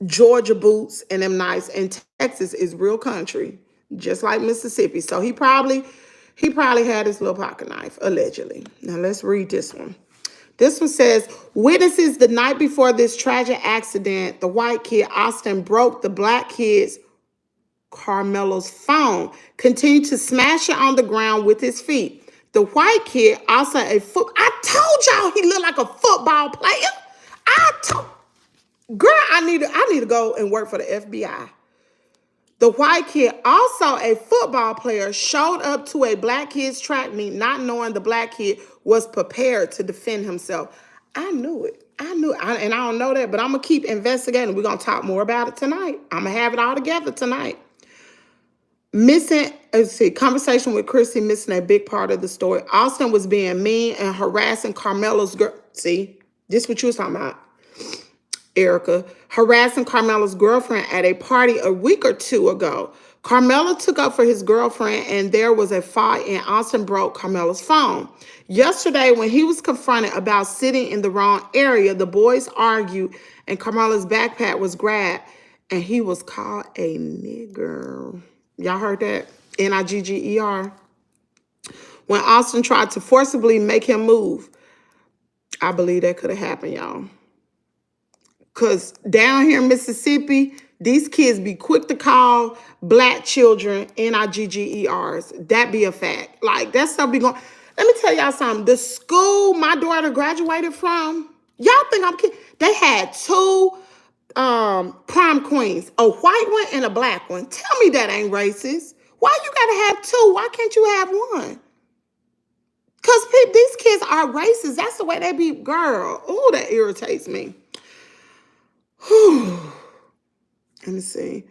Georgia boots and them knives. And Texas is real country, just like Mississippi. So he probably had his little pocket knife, allegedly. Now let's read this one. This one says, witnesses the night before this tragic accident, the white kid, Austin, broke the black kid's, Carmelo's phone, continued to smash it on the ground with his feet. The white kid, also I told y'all he looked like a football player. Girl, I need to go and work for the FBI. The white kid, also a football player, showed up to a black kid's track meet, not knowing the black kid was prepared to defend himself. I knew it. And I don't know that, but I'm going to keep investigating. We're going to talk more about it tonight. I'm going to have it all together tonight. Missing, let's see, conversation with Chrissy missing a big part of the story. Austin was being mean and harassing Carmela's girl. See, this what you was talking about, Erica. Harassing Carmela's girlfriend at a party a week or two ago. Carmela took up for his girlfriend and there was a fight and Austin broke Carmela's phone. Yesterday, when he was confronted about sitting in the wrong area, the boys argued and Carmela's backpack was grabbed and he was called a nigger. Y'all heard that? Nigger. When Austin tried to forcibly make him move, I believe that could have happened, y'all. Because down here in Mississippi, these kids be quick to call black children Niggers. That be a fact. Like, that stuff be going. Let me tell y'all something. The school my daughter graduated from, y'all think I'm kidding? They had two prom queens, a white one and a black one. Tell me that ain't racist. Why you gotta have two? Why can't you have one? Because these kids are racist. That's the way they be, girl. Oh, that irritates me. Whew. Let me see.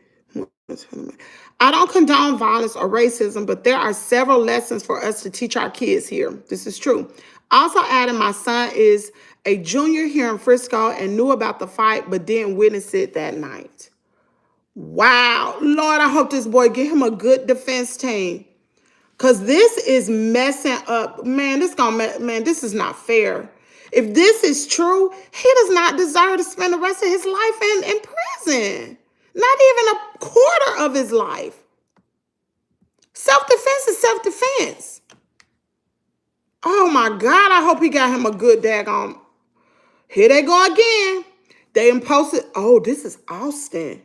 I don't condone violence or racism, but there are several lessons for us to teach our kids here. This is true. Also adding, my son is a junior here in Frisco and knew about the fight, but didn't witness it that night. Wow. Lord, I hope this boy get him a good defense team. Because this is messing up. Man, this is not fair. If this is true, he does not deserve to spend the rest of his life in prison. Not even a quarter of his life. Self-defense is self-defense. Oh my God, I hope he got him a good daggone. Here they go again. They posted, oh, this is Austin.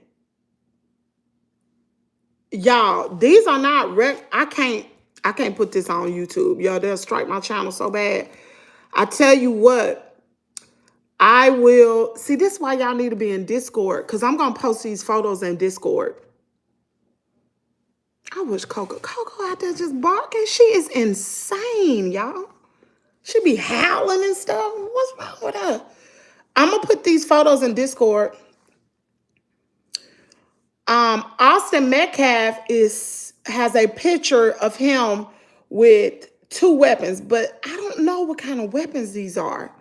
Y'all, these are not I can't put this on YouTube. Y'all, they'll strike my channel so bad. I tell you what, I will. See, this is why y'all need to be in Discord, because I'm going to post these photos in Discord. I wish Coco out there just barking. She is insane, y'all. She be howling and stuff. What's wrong with her? I'm going to put these photos in Discord. Austin Metcalf has a picture of him with two weapons, but I don't know what kind of weapons these are.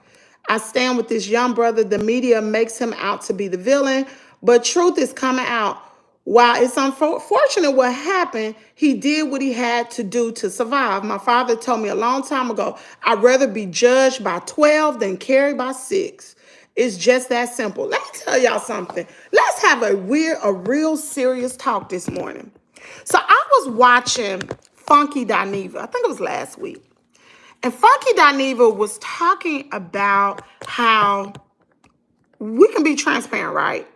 I stand with this young brother. The media makes him out to be the villain, but truth is coming out. While it's unfortunate what happened, he did what he had to do to survive. My father told me a long time ago, I'd rather be judged by 12 than carried by 6. It's just that simple. Let me tell y'all something. Let's have a real serious talk this morning. So I was watching Funky Dineva. I think it was last week. And Funky Dineva was talking about how we can be transparent, right?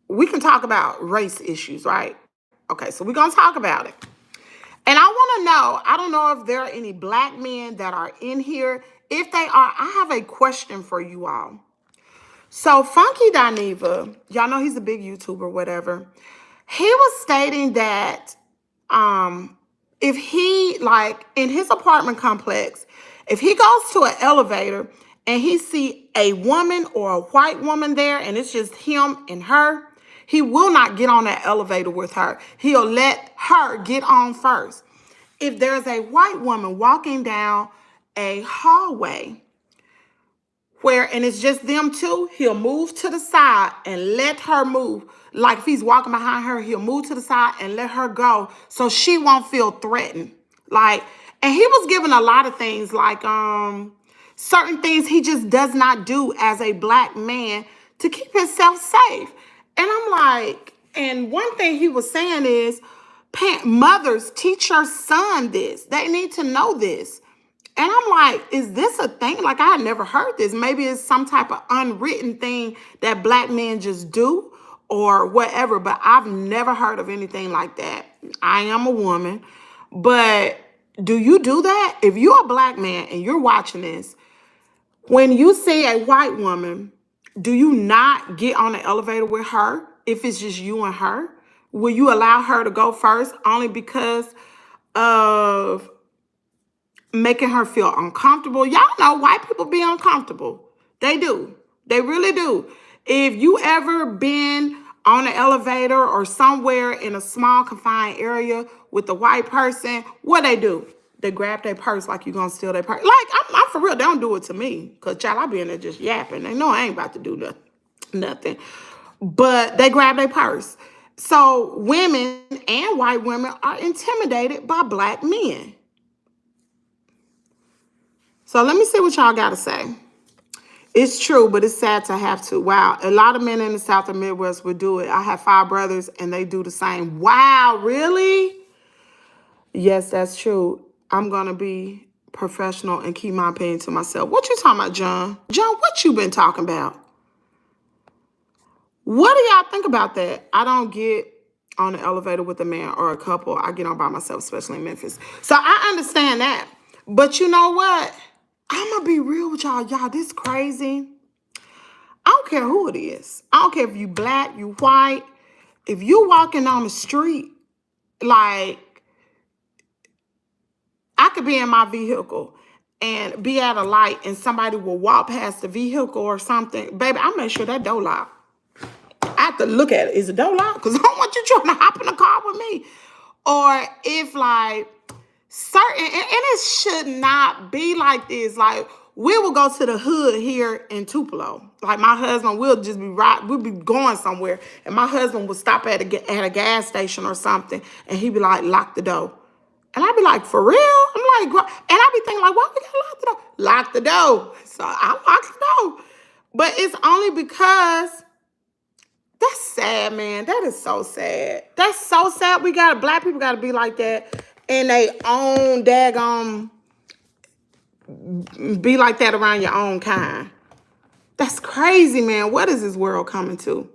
We can talk about race issues, right? Okay, so we're going to talk about it. And I want to know, I don't know if there are any black men that are in here. If they are, I have a question for you all. So Funky Dineva, y'all know he's a big YouTuber, whatever. He was stating that if he, like, in his apartment complex, if he goes to an elevator and he see a woman or a white woman there and it's just him and her, he will not get on that elevator with her. He'll let her get on first. If there's a white woman walking down a hallway and it's just them two, he'll move to the side and let her move. Like if he's walking behind her, he'll move to the side and let her go so she won't feel threatened. Like, and he was given a lot of things, like certain things he just does not do as a black man to keep himself safe. And I'm like, and one thing he was saying is, mothers, teach your son this. They need to know this. And I'm like, is this a thing? Like, I had never heard this. Maybe it's some type of unwritten thing that black men just do or whatever, but I've never heard of anything like that. I am a woman, but do you do that? If you're a black man and you're watching this, when you see a white woman, do you not get on the elevator with her if it's just you and her? Will you allow her to go first only because of making her feel uncomfortable? Y'all know white people be uncomfortable. They do. They really do. If you ever been on the elevator or somewhere in a small confined area with the white person, what they do? They grab their purse like you gonna steal their purse. Like, I'm for real, they don't do it to me. Because, child, I be in there just yapping. They know I ain't about to do nothing. But they grab their purse. So women and white women are intimidated by black men. So let me see what y'all got to say. It's true, but it's sad to have to. Wow. A lot of men in the South and Midwest would do it. I have 5 brothers and they do the same. Wow, really? Yes, that's true. I'm going to be professional and keep my opinion to myself. What you talking about, John? John, what you been talking about? What do y'all think about that? I don't get on the elevator with a man or a couple. I get on by myself, especially in Memphis. So I understand that. But you know what? I'm going to be real with y'all. Y'all, this crazy. I don't care who it is. I don't care if you black, you white. If you walking on the street, like, I could be in my vehicle and be at a light and somebody will walk past the vehicle or something. Baby, I make sure that door locked. I have to look at it. Is the door locked? Because I don't want you trying to hop in the car with me. Or if, like, certain, and it should not be like this. Like, we will go to the hood here in Tupelo. Like, my husband will just be we'll be going somewhere, and my husband will stop at a gas station or something, and he'd be like, lock the door. And I'd be like, for real? I'm like, and I'd be thinking, like, why we gotta lock the door? Lock the door. So I lock the door. But it's only because that's sad, man. That is so sad. That's so sad. Black people gotta be like that. And they own daggone, be like that around your own kind. That's crazy, man. What is this world coming to?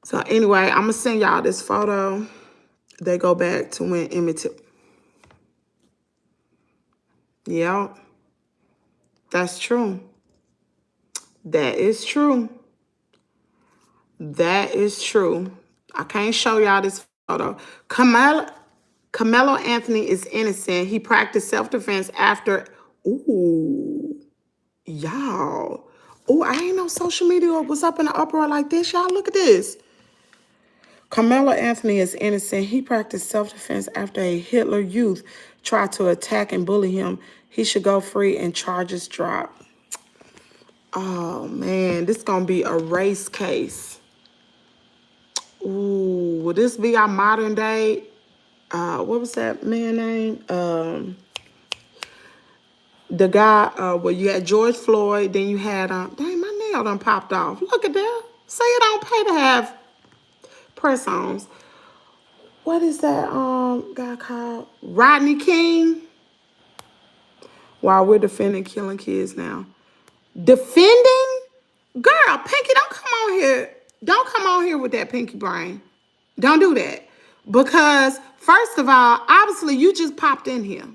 So anyway, I'm going to send y'all this photo. They go back to when Emmett. Yep. That's true. That is true. That is true. I can't show y'all this photo. Carmelo Anthony is innocent. He practiced self-defense after... Ooh. Y'all. Oh, I ain't know social media was up in the uproar like this. Y'all, look at this. Carmelo Anthony is innocent. He practiced self-defense after a Hitler Youth tried to attack and bully him. He should go free and charges drop. Oh, man. This is going to be a race case. Ooh, will this be our modern day? What was that man name? The guy, well, you had George Floyd, then you had, dang, my nail done popped off. Look at that. Say it don't pay to have press-ons. What is that guy called? Rodney King? While we're defending killing kids now. Defending? Girl, Pinky, don't come on here. Don't come on here with that pinky brain. Don't do that. Because, first of all, obviously, you just popped in here.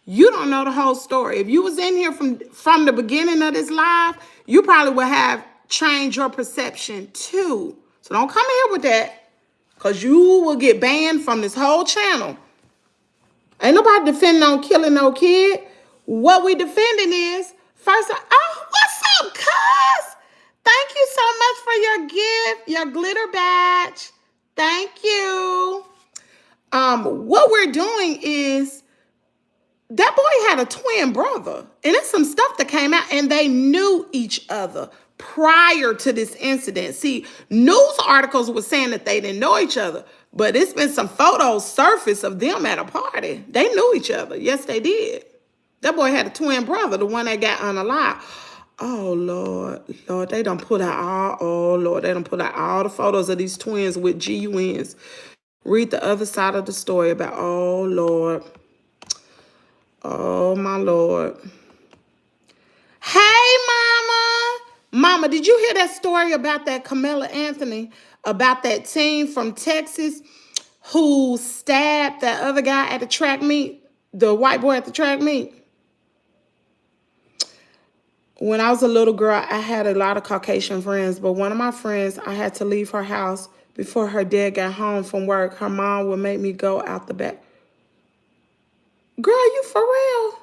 You don't know the whole story. If you was in here from the beginning of this live, you probably would have changed your perception too. So don't come here with that, because you will get banned from this whole channel. Ain't nobody defending on killing no kid. What we defending is, first of all, oh, what's up, cuz? Thank you so much for your gift, your glitter badge. Thank you. What we're doing is, that boy had a twin brother, and it's some stuff that came out, and they knew each other prior to this incident. See, news articles were saying that they didn't know each other, but it's been some photos surfaced of them at a party. They knew each other. Yes, they did. That boy had a twin brother, the one that got unalive. Oh, Lord, they done put out all the photos of these twins with GUNs. Read the other side of the story about, oh, Lord. Oh, my Lord. Hey, Mama. Mama, did you hear that story about that Carmelo Anthony, about that teen from Texas who stabbed that other guy at the track meet, the white boy at the track meet? When I was a little girl, I had a lot of Caucasian friends, but one of my friends, I had to leave her house before her dad got home from work. Her mom would make me go out the back. Girl, you for real?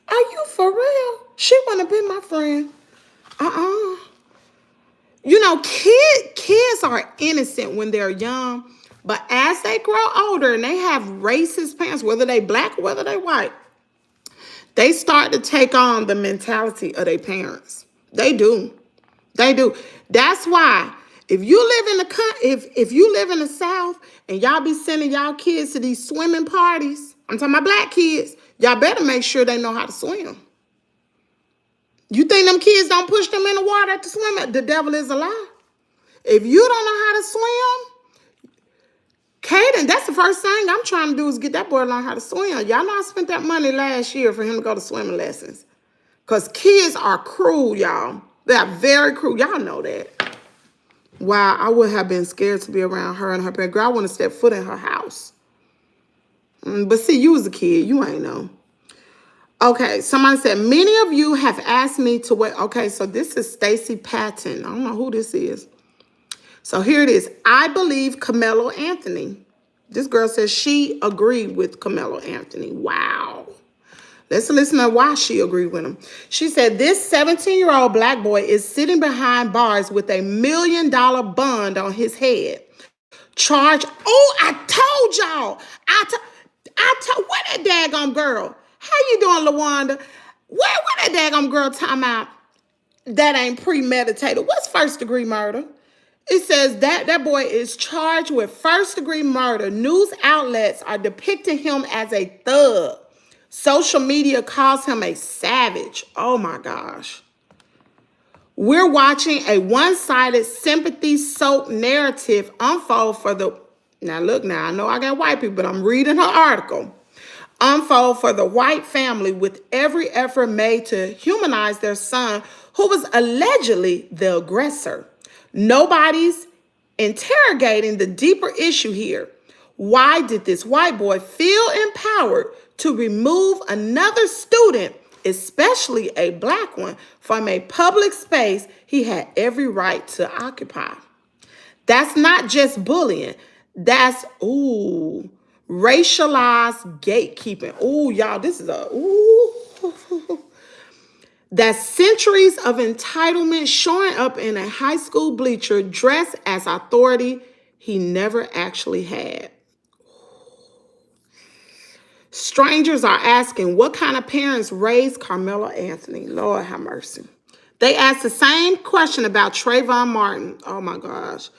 Are you for real? She wouldn't have been my friend. You know, kids are innocent when they're young, but as they grow older and they have racist parents, whether they black or whether they white, they start to take on the mentality of their parents. They do. They do. That's why if you live in if you live in the South and y'all be sending y'all kids to these swimming parties, I'm talking about black kids, y'all better make sure they know how to swim. You think them kids don't push them in the water to swim? The devil is a lie. If you don't know how to swim, Caden, that's the first thing I'm trying to do is get that boy to learn how to swim. Y'all know I spent that money last year for him to go to swimming lessons. Because kids are cruel, y'all. They are very cruel. Y'all know that. Wow, I would have been scared to be around her and her parents. Girl, I wouldn't step foot in her house. But see, you was a kid. You ain't know. Okay, somebody said, many of you have asked me to wait. Okay, so this is Stacy Patton. I don't know who this is. So here it is. I believe Carmelo Anthony. This girl says she agreed with Carmelo Anthony. Wow. Let's listen to why she agreed with him. She said, this 17-year-old black boy is sitting behind bars with $1 million bond on his head. Charge. Oh, I told y'all. Where that daggone girl? How you doing, LaWanda? Where that daggone girl talking about that ain't premeditated? What's first-degree murder? It says that boy is charged with first-degree murder. News outlets are depicting him as a thug. Social media calls him a savage. Oh, my gosh. We're watching a one-sided sympathy-soaked narrative unfold for the... Now, look, now, I know I got white people, but I'm reading her article. Unfold for the white family with every effort made to humanize their son who was allegedly the aggressor. Nobody's interrogating the deeper issue here. Why did this white boy feel empowered to remove another student, especially a black one, from a public space he had every right to occupy? That's not just bullying. That's, racialized gatekeeping. Ooh, y'all, this is That's centuries of entitlement showing up in a high school bleacher dressed as authority he never actually had. Strangers are asking, what kind of parents raised Carmelo Anthony? Lord have mercy. They asked the same question about Trayvon Martin. Oh, my gosh.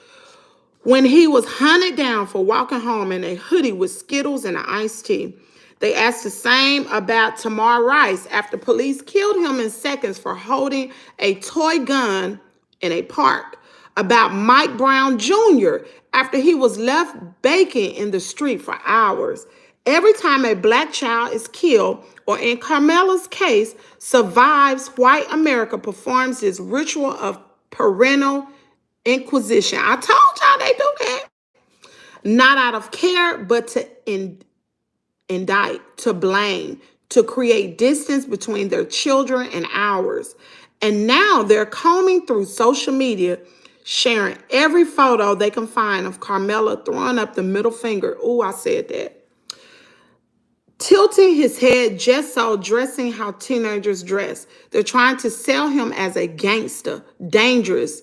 When he was hunted down for walking home in a hoodie with Skittles and an iced tea. They asked the same about Tamar Rice after police killed him in seconds for holding a toy gun in a park. About Mike Brown Jr. after he was left baking in the street for hours. Every time a black child is killed, or in Carmelo's case, survives, white America performs this ritual of parental inquisition. I told y'all they do that. Not out of care, but to indict, to blame, to create distance between their children and ours. And now they're combing through social media, sharing every photo they can find of Carmelo throwing up the middle finger. Ooh, I said that. Tilting his head just so, dressing how teenagers dress. They're trying to sell him as a gangster, dangerous.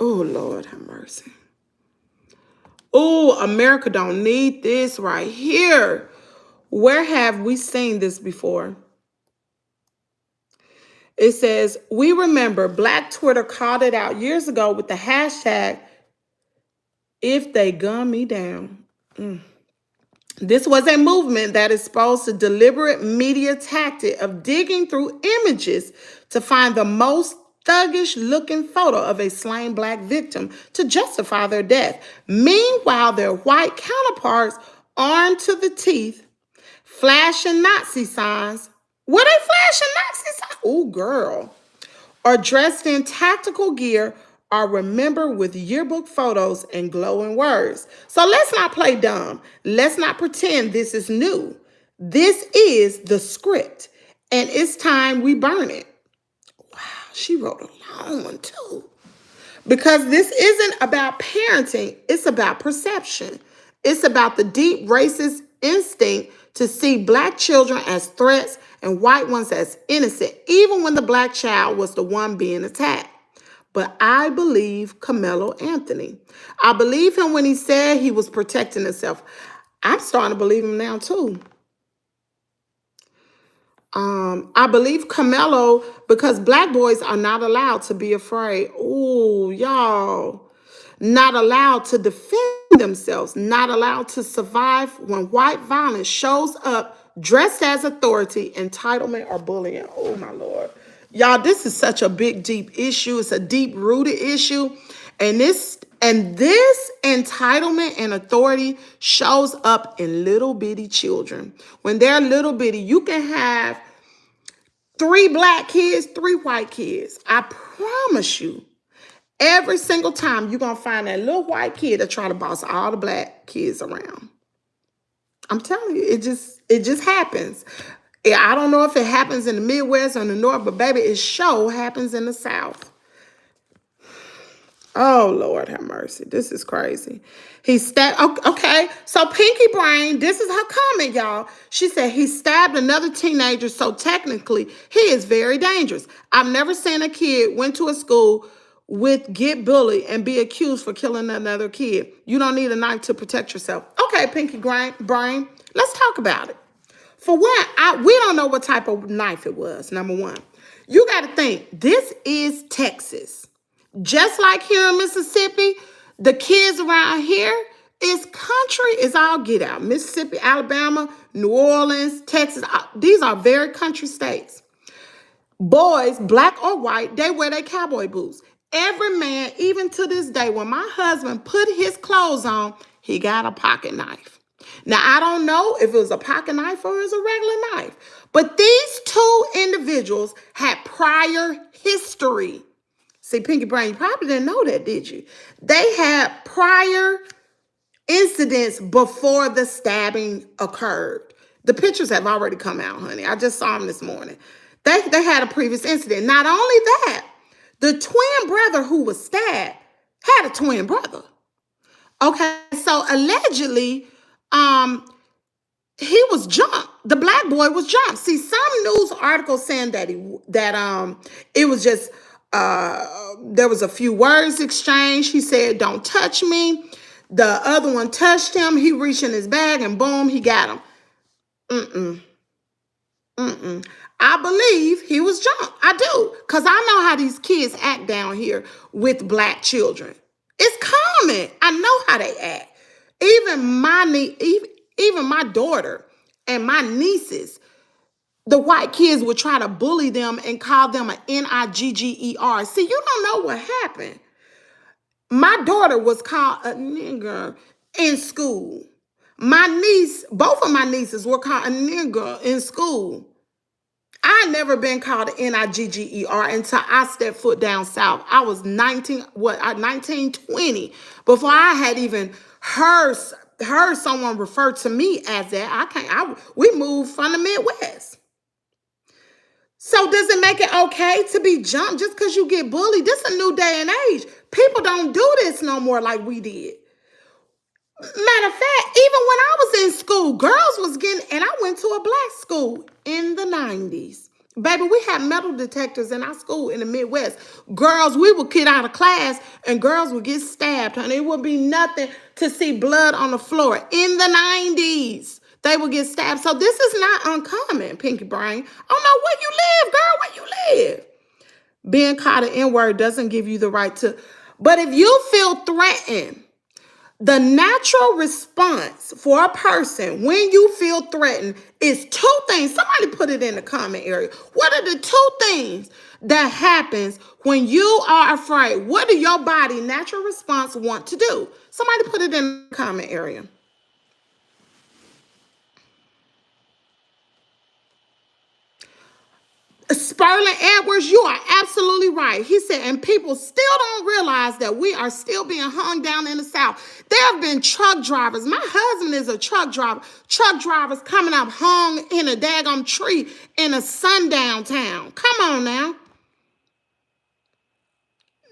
Oh, Lord have mercy. Oh, America don't need this right here. Where have we seen this before? It says, we remember Black Twitter called it out years ago with the hashtag, if they gun me down. This was a movement that exposed the deliberate media tactic of digging through images to find the most thuggish looking photo of a slain black victim to justify their death. Meanwhile, their white counterparts, armed to the teeth, flashing Nazi signs. Were they flashing Nazi signs? Oh, girl. Or dressed in tactical gear, are remembered with yearbook photos and glowing words. So let's not play dumb. Let's not pretend this is new. This is the script, and it's time we burn it. Wow, she wrote a long one too. Because this isn't about parenting, it's about perception. It's about the deep racist instinct to see black children as threats and white ones as innocent, even when the black child was the one being attacked. but I believe Carmelo Anthony. I believe him when he said he was protecting himself. I'm starting to believe him now too. I believe Carmelo because black boys are not allowed to be afraid. Ooh, y'all. Not allowed to defend themselves, not allowed to survive when white violence shows up dressed as authority, entitlement, or bullying. Oh, my Lord. Y'all, this is such a big, deep issue. It's a deep-rooted issue. And this entitlement and authority shows up in little bitty children. When they're little bitty, you can have 3 black kids, 3 white kids. I promise you. Every single time you're going to find that little white kid that try to boss all the black kids around. I'm telling you, it just happens. Yeah, I don't know if it happens in the Midwest or in the North, but baby, it sure happens in the South. Oh, Lord have mercy. This is crazy. He stabbed. Okay, so Pinky Brain, this is her comment, y'all. She said he stabbed another teenager, so technically he is very dangerous. I've never seen a kid went to a school with get bullied and be accused for killing another kid. You don't need a knife to protect yourself. Okay, Pinky Brain, let's talk about it. For one, we don't know what type of knife it was, number one. You got to think, this is Texas. Just like here in Mississippi, the kids around here is country is all get out. Mississippi, Alabama, New Orleans, Texas, these are very country states. Boys, black or white, they wear their cowboy boots. Every man, even to this day, when my husband put his clothes on, he got a pocket knife. Now, I don't know if it was a pocket knife or it was a regular knife, but these 2 individuals had prior history. See, Pinky Brain, you probably didn't know that, did you? They had prior incidents before the stabbing occurred. The pictures have already come out, honey. I just saw them this morning. They had a previous incident. Not only that, the twin brother who was stabbed had a twin brother. Okay, so allegedly, he was jumped. The black boy was jumped. See, some news articles saying that it was just there was a few words exchanged. He said, "Don't touch me." The other one touched him. He reached in his bag and boom, he got him. I believe he was jumped. I do. Because I know how these kids act down here with black children. It's common. I know how they act. Even my daughter and my nieces, the white kids would try to bully them and call them an nigger. See, you don't know what happened. My daughter was called a nigger in school. Both of my nieces were called a nigger in school. I never been called an nigger until I stepped foot down south. I was 19, 20, before I had even heard someone refer to me as that. We moved from the Midwest. So does it make it okay to be jumped just because you get bullied? This is a new day and age. People don't do this no more like we did. Matter of fact, even when I was in school, girls was getting, and I went to a black school in the 90s. Baby, we had metal detectors in our school in the Midwest. Girls, we would get out of class and girls would get stabbed, honey. It would be nothing to see blood on the floor. In the 90s, they would get stabbed. So this is not uncommon, Pinky Brain. I don't know where you live, girl, where you live. Being called an N-word doesn't give you the right to, but if you feel threatened, the natural response for a person when you feel threatened is 2 things. Somebody put it in the comment area. What are the 2 things that happens when you are afraid? What do your body natural response want to do? Somebody put it in the comment area. Sperling Edwards, you are absolutely right. He said, and people still don't realize that we are still being hung down in the South. There have been truck drivers. My husband is a truck driver. Truck drivers coming up hung in a daggum tree in a sundown town. Come on now.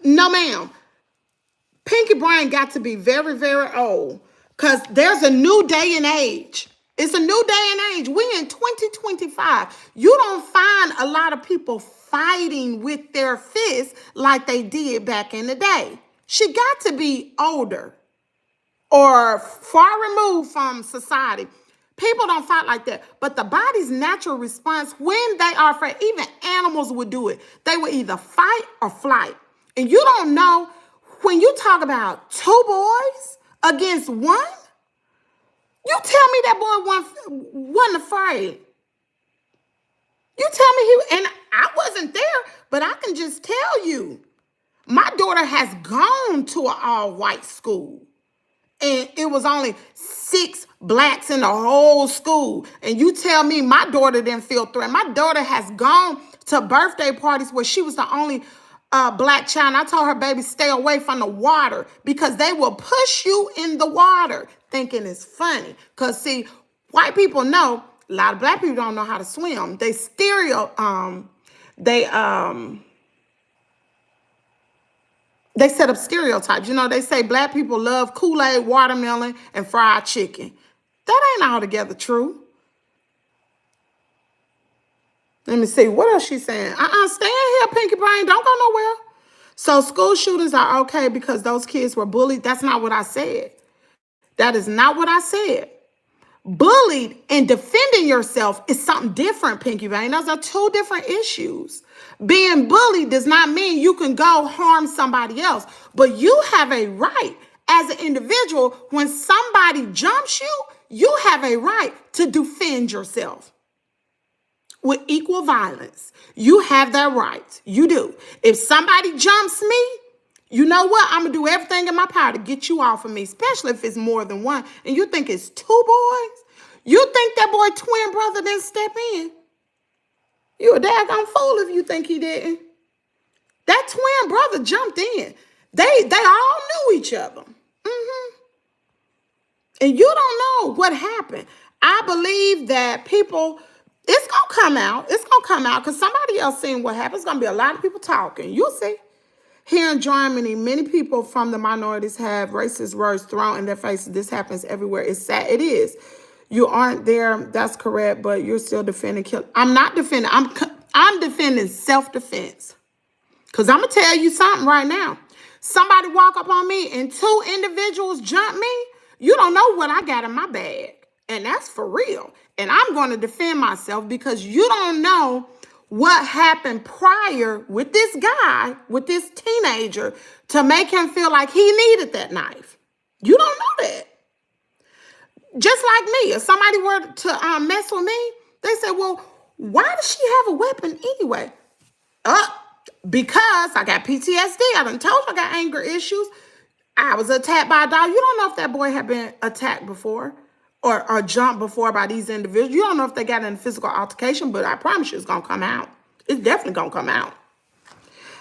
No, ma'am. Pinky Brain got to be very, very old because there's a new day and age. It's a new day and age. We're in 2025. You don't find a lot of people fighting with their fists like they did back in the day. She got to be older or far removed from society. People don't fight like that. But the body's natural response when they are afraid, even animals would do it. They would either fight or flight. And you don't know, when you talk about two boys against one, you tell me that boy wasn't afraid. You tell me and I wasn't there, but I can just tell you, my daughter has gone to an all-white school. And it was only 6 blacks in the whole school. And you tell me my daughter didn't feel threatened. My daughter has gone to birthday parties where she was the only black child. And I told her, baby, stay away from the water because they will push you in the water, thinking it's funny. Because, see, white people know, a lot of black people don't know how to swim. They set up stereotypes. You know, they say black people love Kool-Aid, watermelon, and fried chicken. That ain't altogether true. Let me see. What else she saying? Stay in here, Pinky Brain. Don't go nowhere. So school shootings are okay because those kids were bullied. That's not what I said. That is not what I said. Bullied and defending yourself is something different, Pinky Brain. Those are 2 different issues. Being bullied does not mean you can go harm somebody else, but you have a right as an individual. When somebody jumps you, you have a right to defend yourself with equal violence. You have that right. You do. If somebody jumps me, you know what? I'm going to do everything in my power to get you off of me, especially if it's more than one. And you think it's 2 boys? You think that boy twin brother didn't step in? You a daggone fool if you think he didn't. That twin brother jumped in. They all knew each other. And you don't know what happened. I believe that people, it's going to come out. It's going to come out because somebody else seen what happened. It's going to be a lot of people talking. You'll see. Here in Germany, many people from the minorities have racist words thrown in their faces. This happens everywhere. It's sad. It is. You aren't there. That's correct. But you're still defending. I'm not defending. I'm defending self-defense. Because I'm going to tell you something right now. Somebody walk up on me and 2 individuals jump me. You don't know what I got in my bag. And that's for real. And I'm going to defend myself because you don't know what happened prior with this guy, with this teenager, to make him feel like he needed that knife. You don't know that. Just like me, if somebody were to mess with me, they say, well, why does she have a weapon anyway? Because I got PTSD. I done told you I got anger issues. I was attacked by a dog. You don't know if that boy had been attacked before or jumped before by these individuals. You don't know if they got in a physical altercation, but I promise you it's going to come out. It's definitely going to come out.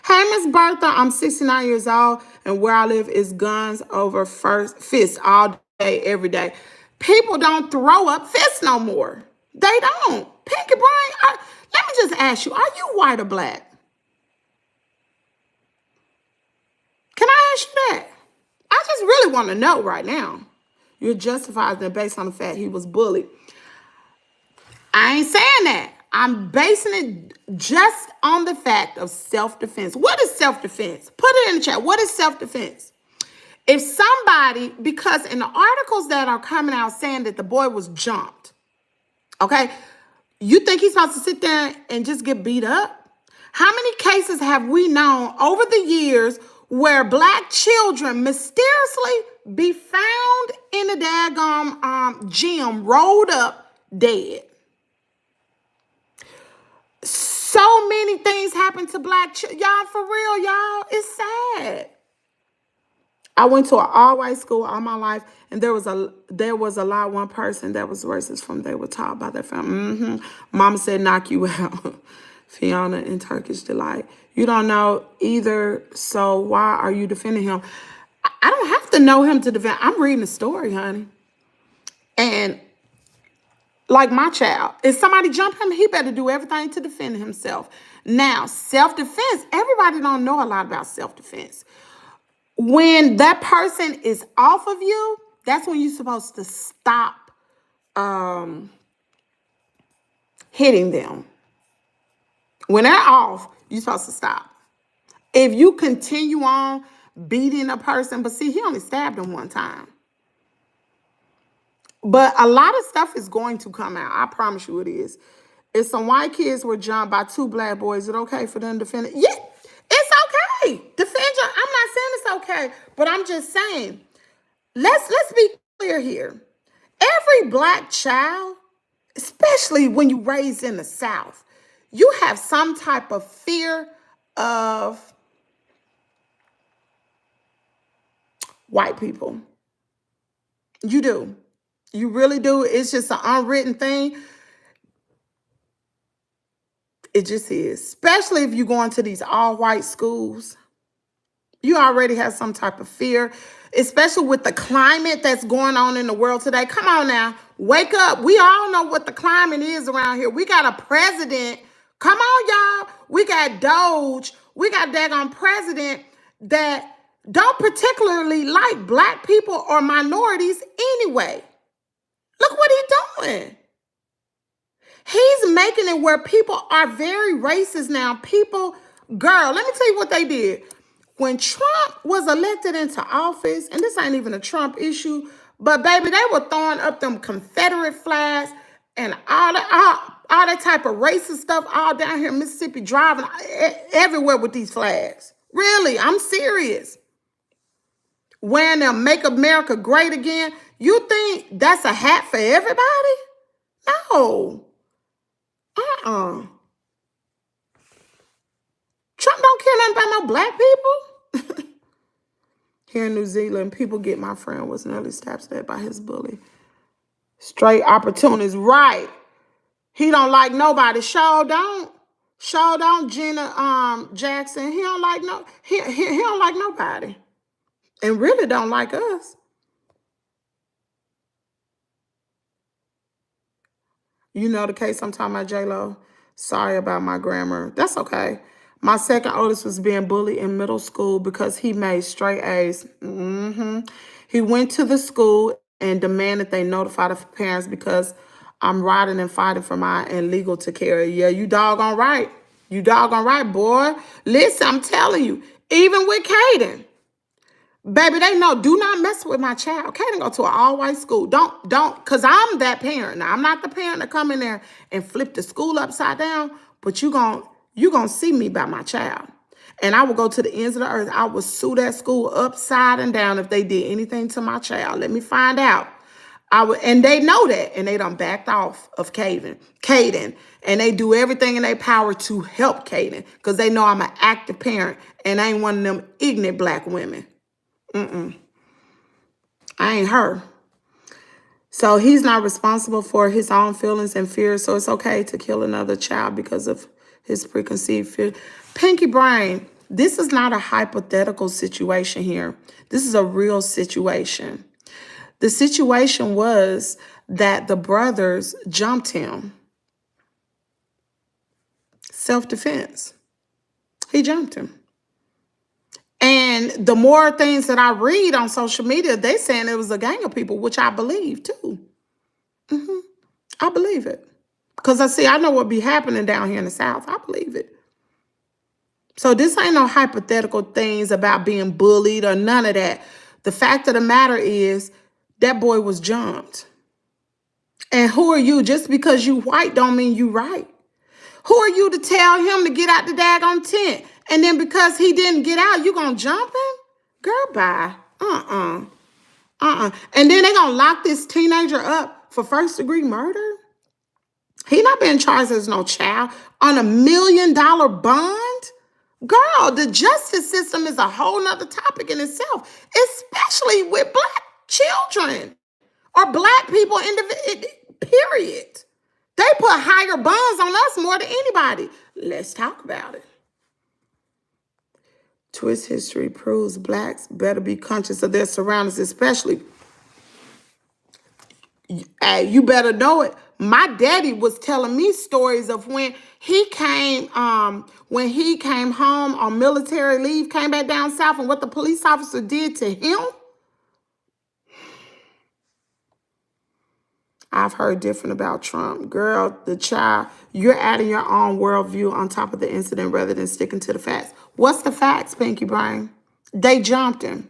Hey, Miss Bertha, I'm 69 years old, and where I live is guns over fists all day, every day. People don't throw up fists no more. They don't. Pinky Brain, let me just ask you, are you white or black? Can I ask you that? I just really want to know right now. You're justified based on the fact he was bullied. I ain't saying that. I'm basing it just on the fact of self-defense. What is self-defense? Put it in the chat. What is self-defense? If somebody, because in the articles that are coming out saying that the boy was jumped, okay, you think he's supposed to sit there and just get beat up? How many cases have we known over the years where black children mysteriously be found in a daggone gym, rolled up, dead? So many things happen to black children. Y'all, for real, y'all, it's sad. I went to an all-white school all my life, and there was one person that was racist from they were taught by their family. Mama said, knock you out. Fiona in Turkish Delight. You don't know either, so why are you defending him? I don't have to know him to defend. I'm reading the story, honey. And like my child, if somebody jump him, he better do everything to defend himself. Now, self-defense, everybody don't know a lot about self-defense. When that person is off of you, that's when you're supposed to stop hitting them. When they're off, You're supposed to stop. If you continue on beating a person, but see, he only stabbed him one time. But a lot of stuff is going to come out. I promise you it is. If some white kids were jumped by 2 black boys, is it okay for them to defend it? Yeah, it's okay. Defend your, I'm not saying it's okay, but I'm just saying, let's be clear here. Every black child, especially when you raised in the South, you have some type of fear of white people. You do. You really do. It's just an unwritten thing. It just is. Especially if you go into these all-white schools. You already have some type of fear, especially with the climate that's going on in the world today. Come on now. Wake up. We all know what the climate is around here. We got a president. Come on, y'all. We got Doge. We got daggone president that don't particularly like black people or minorities anyway. Look what he's doing. He's making it where people are very racist now. People, girl, let me tell you what they did. When Trump was elected into office, and this ain't even a Trump issue, but baby, they were throwing up them Confederate flags and all that type of racist stuff all down here in Mississippi, driving everywhere with these flags. Really, I'm serious. Wearing them Make America Great Again. You think that's a hat for everybody? No. Trump don't care nothing about no black people. Here in New Zealand, people get my friend was nearly stabbed to death by his bully. Straight opportunists, right. He don't like nobody. Show don't, Jenna Jackson. He don't like he don't like nobody. And really don't like us. You know the case I'm talking about, J-Lo? Sorry about my grammar. That's okay. My second oldest was being bullied in middle school because he made straight A's. He went to the school and demanded they notify the parents because I'm riding and fighting for my and legal to carry. Yeah, you doggone right. You doggone right, boy. Listen, I'm telling you, even with Caden, baby, they know, do not mess with my child. Caden go to an all-white school. Don't, because I'm that parent. Now, I'm not the parent to come in there and flip the school upside down, but you gonna see me by my child. And I will go to the ends of the earth. I will sue that school upside and down if they did anything to my child. Let me find out. And they know that, and they done backed off of Caden, and they do everything in their power to help Caden because they know I'm an active parent and I ain't one of them ignorant black women. I ain't her. So he's not responsible for his own feelings and fears, so it's okay to kill another child because of his preconceived fear. Pinky Brain, this is not a hypothetical situation here. This is a real situation. The situation was that the brothers jumped him. Self-defense. He jumped him. And the more things that I read on social media, they saying it was a gang of people, which I believe too. I believe it. Because I know what be happening down here in the South. I believe it. So this ain't no hypothetical things about being bullied or none of that. The fact of the matter is that boy was jumped. And who are you? Just because you white don't mean you right. Who are you to tell him to get out the daggone tent? And then because he didn't get out, you gonna jump him? Girl, bye. And then they gonna lock this teenager up for first-degree murder? He not being charged as no child on $1 million bond? Girl, the justice system is a whole nother topic in itself, especially with black children or black people, period. They put higher bonds on us more than anybody. Let's talk about it. Twist history proves blacks better be conscious of their surroundings, especially. You better know it. My daddy was telling me stories of when he came home on military leave, came back down south, and what the police officer did to him. I've heard different about Trump. Girl, the child, you're adding your own worldview on top of the incident rather than sticking to the facts. What's the facts, Pinky Brain? They jumped him.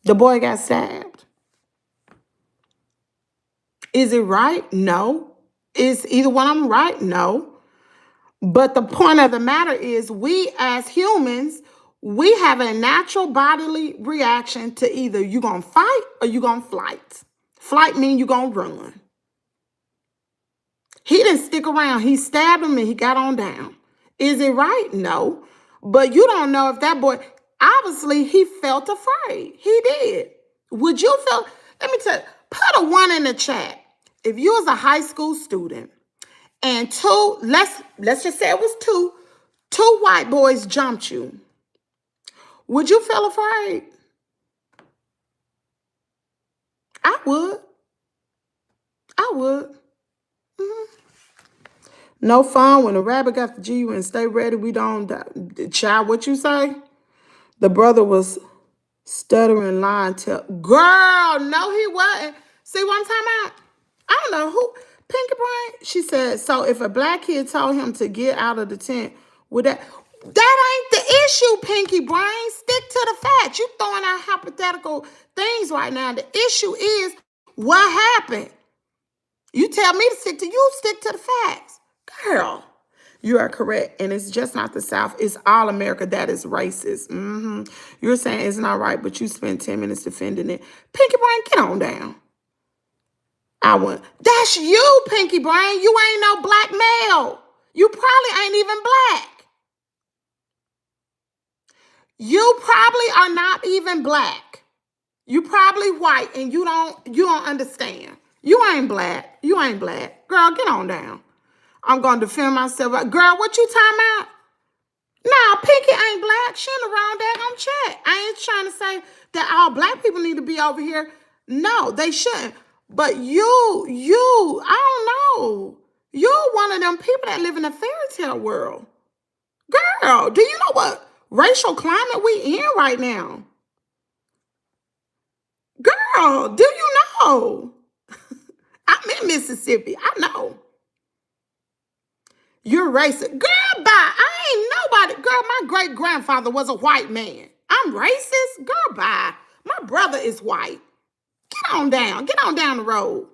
The boy got stabbed. Is it right? No. Is either one of them right? No. But the point of the matter is we as humans, we have a natural bodily reaction to either you're going to fight or you're going to flight. Flight means you're going to run. He didn't stick around. He stabbed him and he got on down. Is it right? No. But you don't know if that boy, obviously he felt afraid. He did. Would you feel, let me tell you, put a 1 in the chat. If you was a high school student and let's just say it was two white boys jumped you, would you feel afraid? I would. No fun when a rabbit got the G, you and stay ready. We don't die. Child, what you say? The brother was stuttering, lying. Girl, no, he wasn't. See what I'm talking about? I don't know who. Pinky Brain. She said, so if a black kid told him to get out of the tent, would that ain't the issue, Pinky Brain. Stick to the facts. You throwing out hypothetical things right now. The issue is what happened. You tell me to stick to the facts. Girl, you are correct. And it's just not the South. It's all America that is racist. You're saying it's not right, but you spent 10 minutes defending it. Pinky Brain, get on down. I went, that's you, Pinky Brain. You ain't no black male. You probably ain't even black. You probably are not even black. You probably white and you don't understand. You ain't black. You ain't black. Girl, get on down. I'm going to defend myself. Girl, what you talking about? Nah, Pinky ain't black. She in the wrong daggone chat. I ain't trying to say that all black people need to be over here. No, they shouldn't. But you, I don't know. You're one of them people that live in a fairy tale world. Girl, do you know what racial climate we in right now? Girl, do you know? I'm in Mississippi. I know. You're racist. Girl, bye. I ain't nobody. Girl, my great-grandfather was a white man. I'm racist? Girl, bye. My brother is white. Get on down. Get on down the road.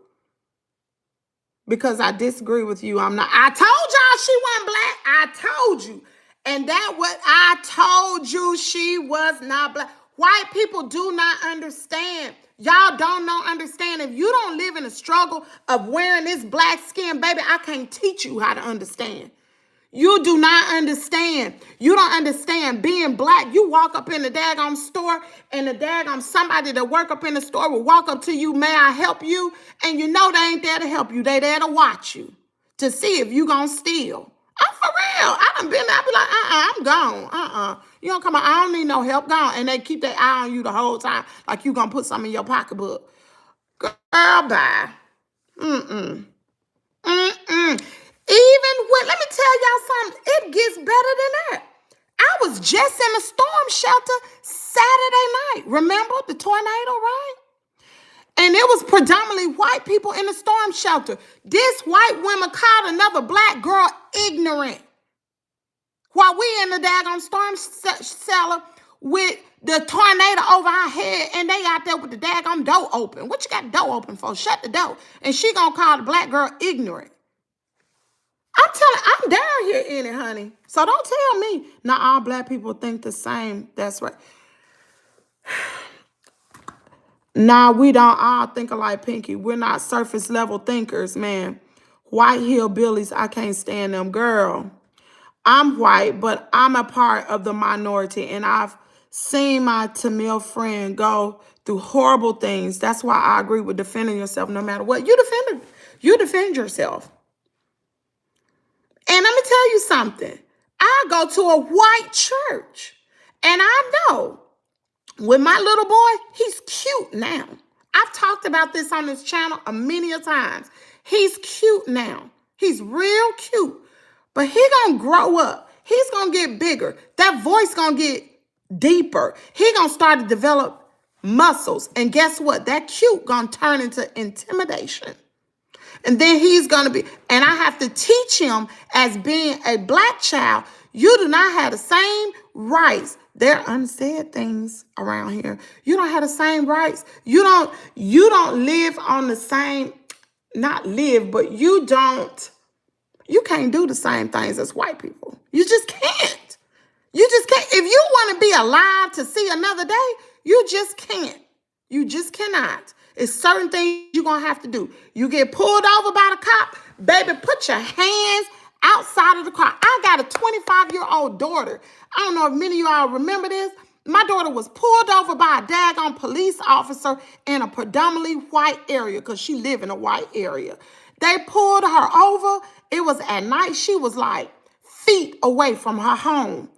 Because I disagree with you. I'm not. I told y'all she wasn't black. I told you. And that what I told you, she was not black. White people do not understand. Y'all don't understand. If you don't live in a struggle of wearing this black skin, baby, I can't teach you how to understand. You do not understand. You don't understand being black. You walk up in the daggone store and the daggone somebody that work up in the store will walk up to you, may I help you? And you know they ain't there to help you. They there to watch you, to see if you gonna steal. I'm for real. I done been there. I be like, I'm gone. You don't come on. I don't need no help. Gone. And they keep their eye on you the whole time, like you gonna put something in your pocketbook. Girl, bye. Even when, let me tell y'all something, it gets better than that. I was just in a storm shelter Saturday night. Remember the tornado, right? And it was predominantly white people in the storm shelter. This white woman called another black girl ignorant. While we in the daggone storm cellar with the tornado over our head and they out there with the daggone door open. What you got the door open for? Shut the door. And she gonna call the black girl ignorant. I'm telling, I'm down here in it, honey. So don't tell me not all black people think the same. That's right. Nah, we don't all think alike, Pinky. We're not surface level thinkers, man. White hillbillies, I can't stand them. Girl, I'm white, but I'm a part of the minority, and I've seen my Tamil friend go through horrible things. That's why I agree with defending yourself no matter what. You defend yourself. And let me tell you something. I go to a white church, and I know with my little boy, he's cute now. I've talked about this on this channel many a times. He's cute now. He's real cute. But he gonna grow up. He's gonna get bigger. That voice gonna get deeper. He gonna start to develop muscles. And guess what? That cute gonna turn into intimidation. And then he's going to be, and I have to teach him as being a black child, you do not have the same rights. There are unsaid things around here. You don't have the same rights. You don't live on the same, not live, but you can't do the same things as white people. You just can't. You just can't. If you want to be alive to see another day, you just can't. You just cannot. It's certain things you're going to have to do. You get pulled over by the cop, baby, put your hands outside of the car. I got a 25-year-old daughter. I don't know if many of y'all remember this. My daughter was pulled over by a daggone police officer in a predominantly white area because she lived in a white area. They pulled her over. It was at night. She was like feet away from her home.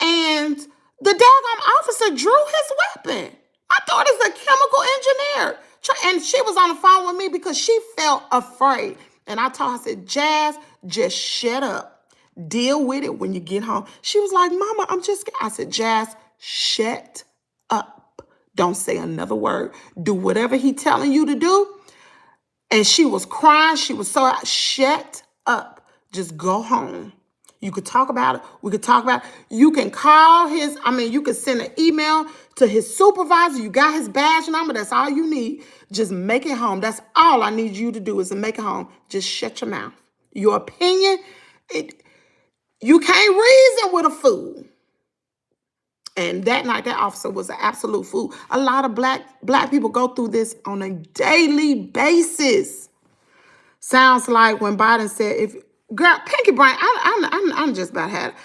And the daggone officer drew his weapon. My daughter's a chemical engineer. And she was on the phone with me because she felt afraid. And I told her, I said, Jazz, just shut up. Deal with it when you get home. She was like, Mama, I said, Jazz, shut up. Don't say another word. Do whatever he's telling you to do. And she was crying. She was so, shut up. Just go home. You could talk about it. We could talk about it. You can call you could send an email to his supervisor. You got his badge number. That's all you need. Just make it home. That's all I need you to do is to make it home. Just shut your mouth. Your opinion, you can't reason with a fool. And that night, that officer was an absolute fool. A lot of black people go through this on a daily basis. Sounds like when Biden said, girl, Pinky Brain, I'm just about had it.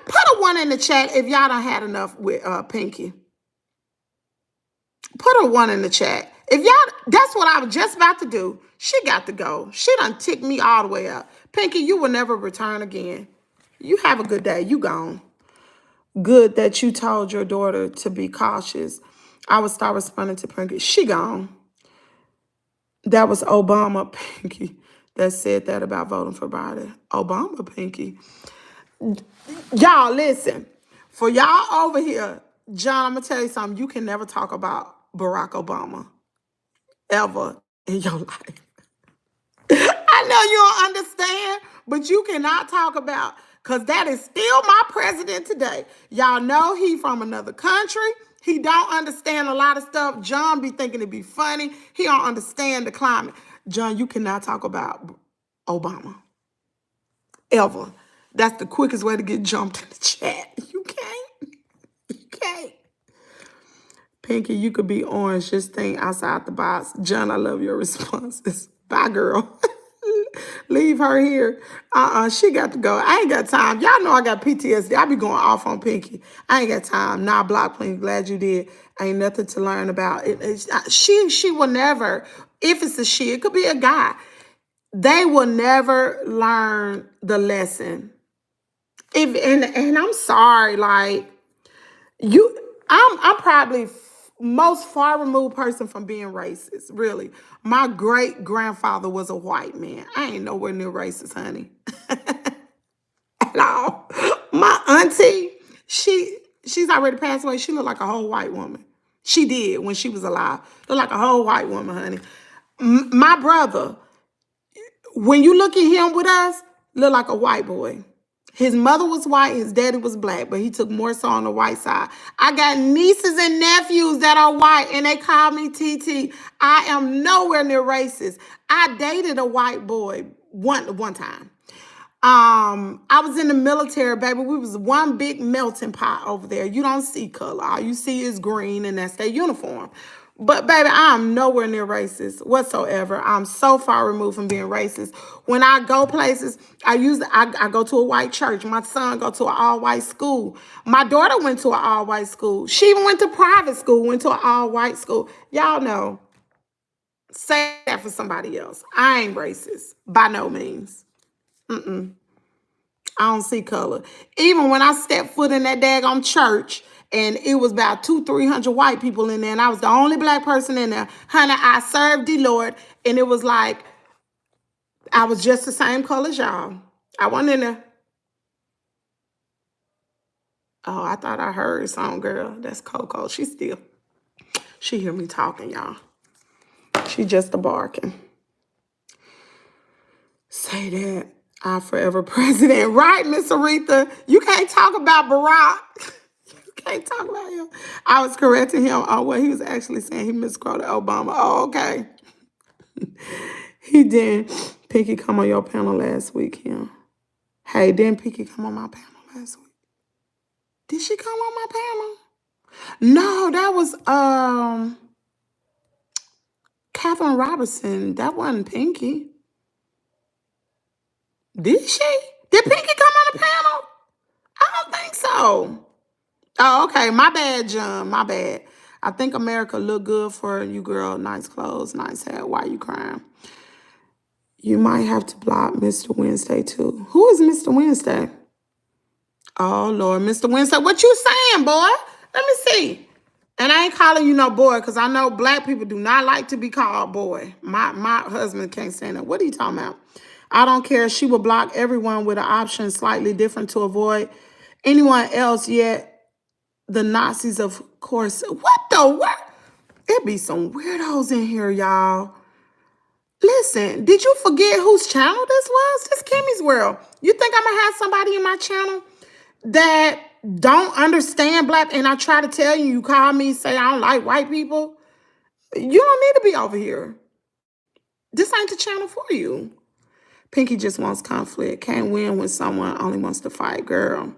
Put a 1 in the chat if y'all done had enough with Pinky. Put a 1 in the chat. If y'all, that's what I was just about to do. She got to go. She done ticked me all the way up. Pinky, you will never return again. You have a good day. You gone. Good that you told your daughter to be cautious. I would start responding to Pinky. She gone. That was Obama, Pinky, that said that about voting for Biden. Obama, Pinky. Y'all, listen. For y'all over here, John, I'm going to tell you something. You can never talk about Barack Obama ever in your life. I know you don't understand, but you cannot talk about, because that is still my president today. Y'all know he from another country. He don't understand a lot of stuff. John be thinking it'd be funny. He don't understand the climate. John, you cannot talk about Obama. Ever. That's the quickest way to get jumped in the chat. You can't. You can't. Pinky, you could be orange. Just think outside the box. John, I love your responses. Bye, girl. Leave her here. She got to go. I ain't got time. Y'all know I got PTSD. I be going off on Pinky. I ain't got time. Nah, block Pinky. Glad you did. Ain't nothing to learn about. She will never, if it's a she, it could be a guy. They will never learn the lesson. And I'm sorry, like, I'm probably most far removed person from being racist, really. My great-grandfather was a white man. I ain't nowhere near racist, honey. At all. My auntie, she's already passed away. She looked like a whole white woman. She did when she was alive. Looked like a whole white woman, honey. My brother, when you look at him with us, look like a white boy. His mother was white, his daddy was black, but he took more so on the white side. I got nieces and nephews that are white, and they call me TT. I am nowhere near racist. I dated a white boy one time. I was in the military, baby. We was one big melting pot over there. You don't see color. All you see is green, and that's their uniform. But, baby, I am nowhere near racist whatsoever. I'm so far removed from being racist. When I go places, I go to a white church. My son go to an all-white school. My daughter went to an all-white school. She even went to private school, went to an all-white school. Y'all know, say that for somebody else. I ain't racist, by no means. I don't see color. Even when I stepped foot in that daggone church, and it was about 200-300 white people in there, and I was the only black person in there. Honey, I served the Lord, and it was like I was just the same color as y'all. I wasn't in there. Oh, I thought I heard some girl. That's Coco. She hear me talking, y'all. She just a barking. Say that. Our forever president. Right, Miss Aretha? You can't talk about Barack. You can't talk about him. I was correcting him on what he was actually saying. He misquoted Obama. Oh, okay. He didn't. Pinky come on your panel last week, yeah. Hey, didn't Pinky come on my panel last week? Did she come on my panel? No, that was Catherine Robertson. That wasn't Pinky. Did she? Did Pinky come on the panel? I don't think so. Oh, okay. My bad, John. My bad. I think America look good for you, girl. Nice clothes, nice hair. Why you crying? You might have to block Mr. Wednesday, too. Who is Mr. Wednesday? Oh, Lord. Mr. Wednesday, what you saying, boy? Let me see. And I ain't calling you no boy because I know black people do not like to be called boy. My husband can't stand it. What are you talking about? I don't care. She will block everyone with an option slightly different to avoid anyone else, yet the Nazis, of course. What the what? There be some weirdos in here, y'all. Listen, did you forget whose channel this was? This Kimmie's World. You think I'm gonna have somebody in my channel that don't understand black? And I try to tell you, you call me, say I don't like white people. You don't need to be over here. This ain't the channel for you. Pinky just wants conflict. Can't win when someone only wants to fight. Girl,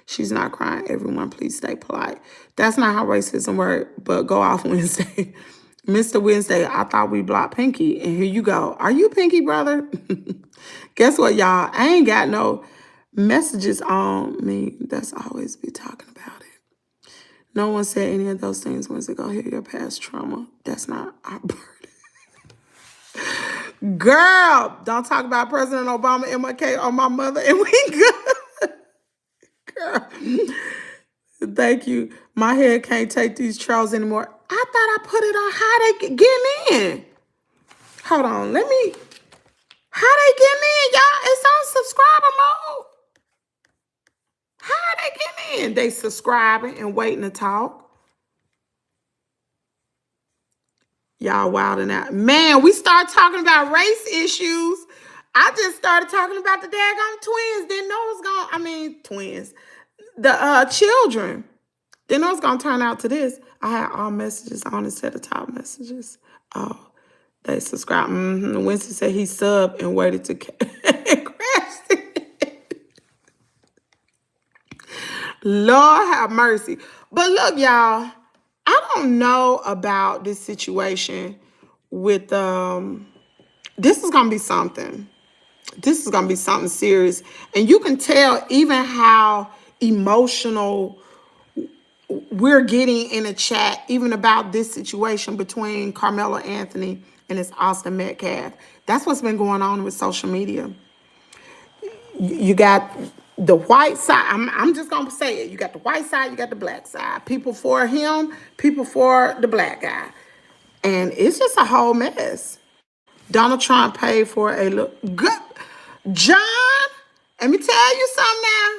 she's not crying. Everyone, please stay polite. That's not how racism works, but go off Wednesday. Mr. Wednesday, I thought we blocked Pinky, and here you go. Are you Pinky, brother? Guess what, y'all? I ain't got no messages on me. That's always be talking about it. No one said any of those things. Wednesday, go hear your past trauma. That's not our burden. Girl, don't talk about President Obama, MLK, or my mother, and we good. Girl, thank you. My head can't take these trolls anymore. I thought I put it on how they getting in. Hold on, let me. How they getting in, y'all? It's on subscriber mode. How they getting in? They subscribing and waiting to talk. Y'all wilding out. Man, we start talking about race issues. I just started talking about the daggone twins. Didn't know it was twins. The children. Didn't know it was going to turn out to this. I had all messages on instead of top messages. Oh, they subscribed. Winston said he subbed and waited to crash it. Lord have mercy. But look, y'all, I don't know about this situation with, this is going to be something. This is going to be something serious. And you can tell even how emotional we're getting in a chat, even about this situation between Carmelo Anthony and his Austin Metcalf. That's what's been going on with social media. You got the white side. I'm just going to say it. You got the white side, you got the black side. People for him, people for the black guy. And it's just a whole mess. Donald Trump paid for a look good. John, let me tell you something now.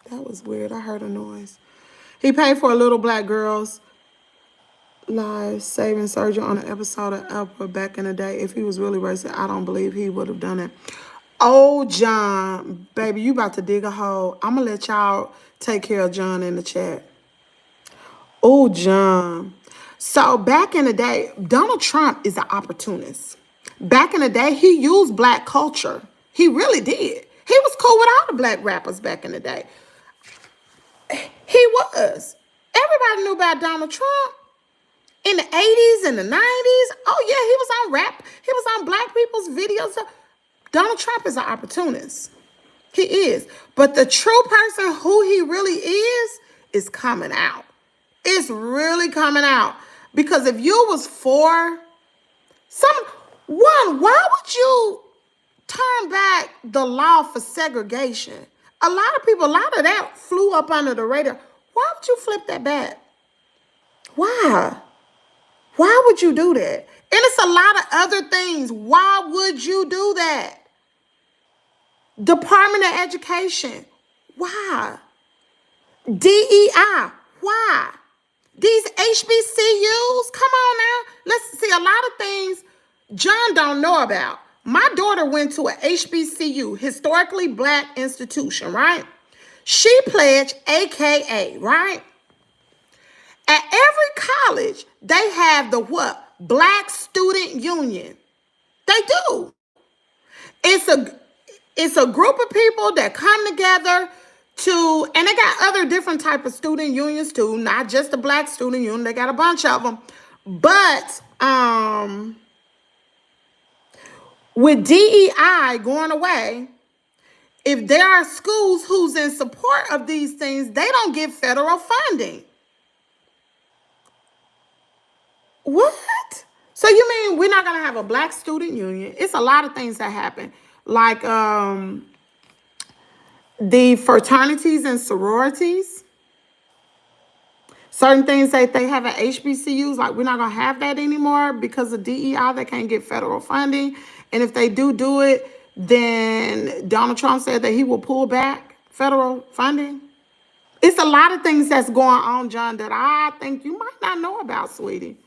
That was weird. I heard a noise. He paid for a little black girl's life saving surgery on an episode of Oprah back in the day. If he was really racist, I don't believe he would have done it. Oh, John, baby, you about to dig a hole. I'm going to let y'all take care of John in the chat. Oh, John. So back in the day, Donald Trump is an opportunist. Back in the day, he used black culture. He really did. He was cool with all the black rappers back in the day. He was. Everybody knew about Donald Trump in the 80s and the 90s. Oh, yeah, he was on rap. He was on black people's videos. Donald Trump is an opportunist. He is. But the true person who he really is coming out. It's really coming out. Because if you was for why would you turn back the law for segregation? A lot of that flew up under the radar. Why would you flip that back? Why? Why would you do that? And it's a lot of other things. Why would you do that? Department of Education. Why? DEI. Why? These HBCUs. Come on now. Let's see a lot of things John don't know about. My daughter went to a HBCU, historically black institution, right? She pledged AKA, right? At every college, they have the what? Black Student Union. They do. It's a group of people that come together to, and they got other different type of student unions too, not just the Black Student Union. They got a bunch of them. But with DEI going away, if there are schools who's in support of these things, they don't get federal funding. What? So you mean we're not gonna have a Black Student Union? It's a lot of things that happen, like the fraternities and sororities. Certain things that they have at HBCUs, like we're not gonna have that anymore because of DEI. They can't get federal funding, and if they do it, then Donald Trump said that he will pull back federal funding. It's a lot of things that's going on, John, that I think you might not know about, sweetie.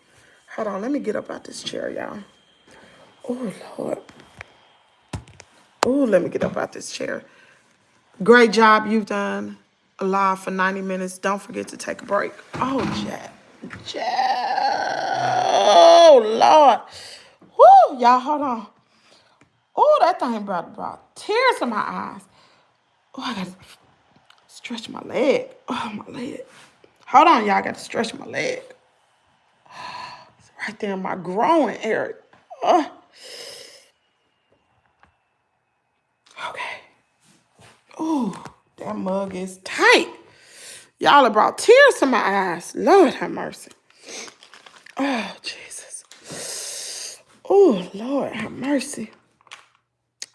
Hold on, let me get up out this chair, y'all. Oh, Lord. Oh, let me get up out this chair. Great job you've done. Live for 90 minutes. Don't forget to take a break. Oh, oh, Lord. Woo, y'all, hold on. Oh, that thing brought tears to my eyes. Oh, I got to stretch my leg. Oh, my leg. Hold on, y'all. I got to stretch my leg. It's right there in my groin area. Okay. Oh, that mug is tight. Y'all have brought tears to my eyes. Lord have mercy. Oh, Jesus. Oh, Lord have mercy.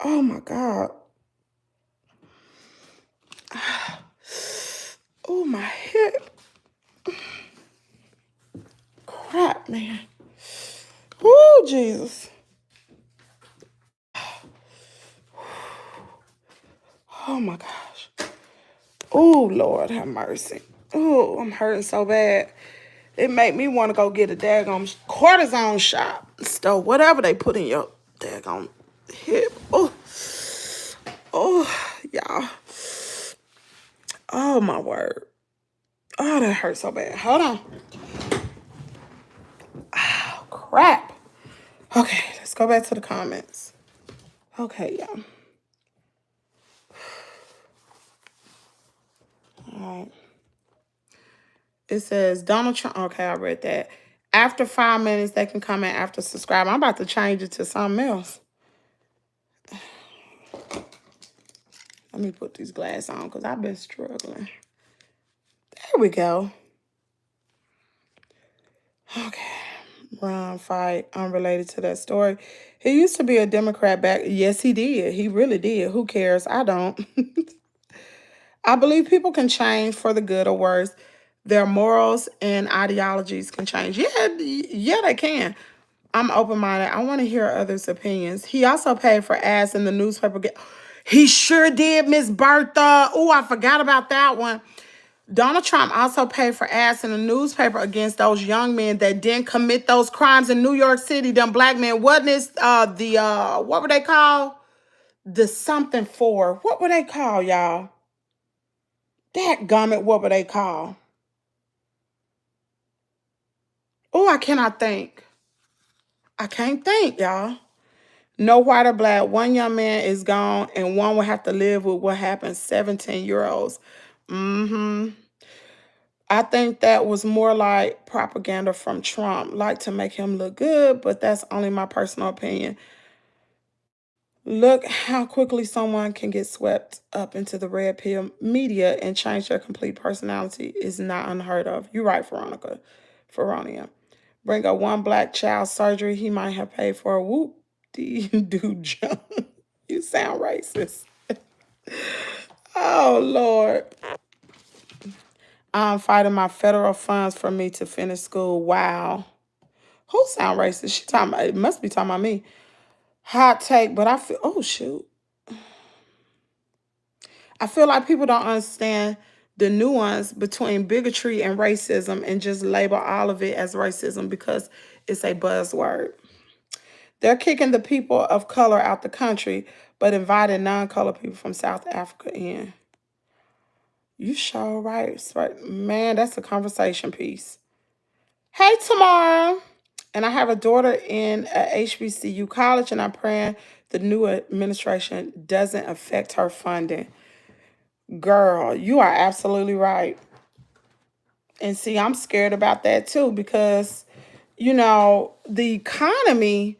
Oh, my God. Oh, my hip. Crap, man. Oh, Jesus. Oh, my gosh. Oh, Lord have mercy. Oh, I'm hurting so bad. It made me want to go get a daggone cortisone shot. So whatever they put in your daggone hip. Oh, y'all. Oh, my word. Oh, that hurts so bad. Hold on. Oh, crap. Okay, let's go back to the comments. Okay, y'all. All right. It says Donald Trump. Okay, I read that. After 5 minutes, they can comment after subscribe. I'm about to change it to something else. Let me put these glasses on because I've been struggling. There we go. Okay. Run, fight, unrelated to that story. He used to be a Democrat back. Yes, he did. He really did. Who cares? I don't. I believe people can change for the good or worse. Their morals and ideologies can change. Yeah, they can. I'm open-minded. I want to hear others' opinions. He also paid for ads in the newspaper. He sure did, Miss Bertha. Oh, I forgot about that one. Donald Trump also paid for ads in the newspaper against those young men that didn't commit those crimes in New York City. Them black men, wasn't it? What were they called? The something for. What were they called, y'all? Dadgummit, what were they called? Oh, I cannot think. I can't think, y'all. No white or black. One young man is gone, and one will have to live with what happened. 17-year-olds. I think that was more like propaganda from Trump, like to make him look good, but that's only my personal opinion. Look how quickly someone can get swept up into the red pill media and change their complete personality is not unheard of. You're right, Veronia. Bring a one black child surgery he might have paid for. Whoop-dee-doo, John. You sound racist. Oh, Lord. I'm fighting my federal funds for me to finish school. Wow. Who sound racist? She talking about, it must be talking about me. Hot take, but I feel, oh, shoot. I feel like people don't understand the nuance between bigotry and racism and just label all of it as racism because it's a buzzword. They're kicking the people of color out the country, but inviting non-colored people from South Africa in. You sure right. Man, that's a conversation piece. Hey, Tamara. And I have a daughter in a HBCU college, and I'm praying the new administration doesn't affect her funding. Girl, you are absolutely right. And see, I'm scared about that too because, the economy,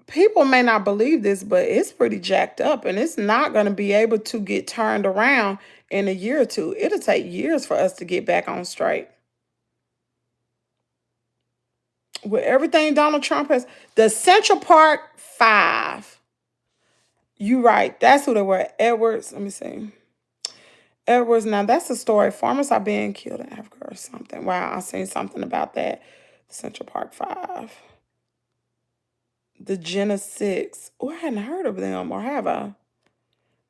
people may not believe this, but it's pretty jacked up and it's not going to be able to get turned around in a year or two. It'll take years for us to get back on straight. With everything Donald Trump has, the Central Park 5. You right. That's who they were. Edwards. Let me see. Edwards. Now that's a story. Farmers are being killed in Africa or something. Wow, I seen something about that. Central Park 5. The Jenna 6. Oh, I hadn't heard of them, or have I?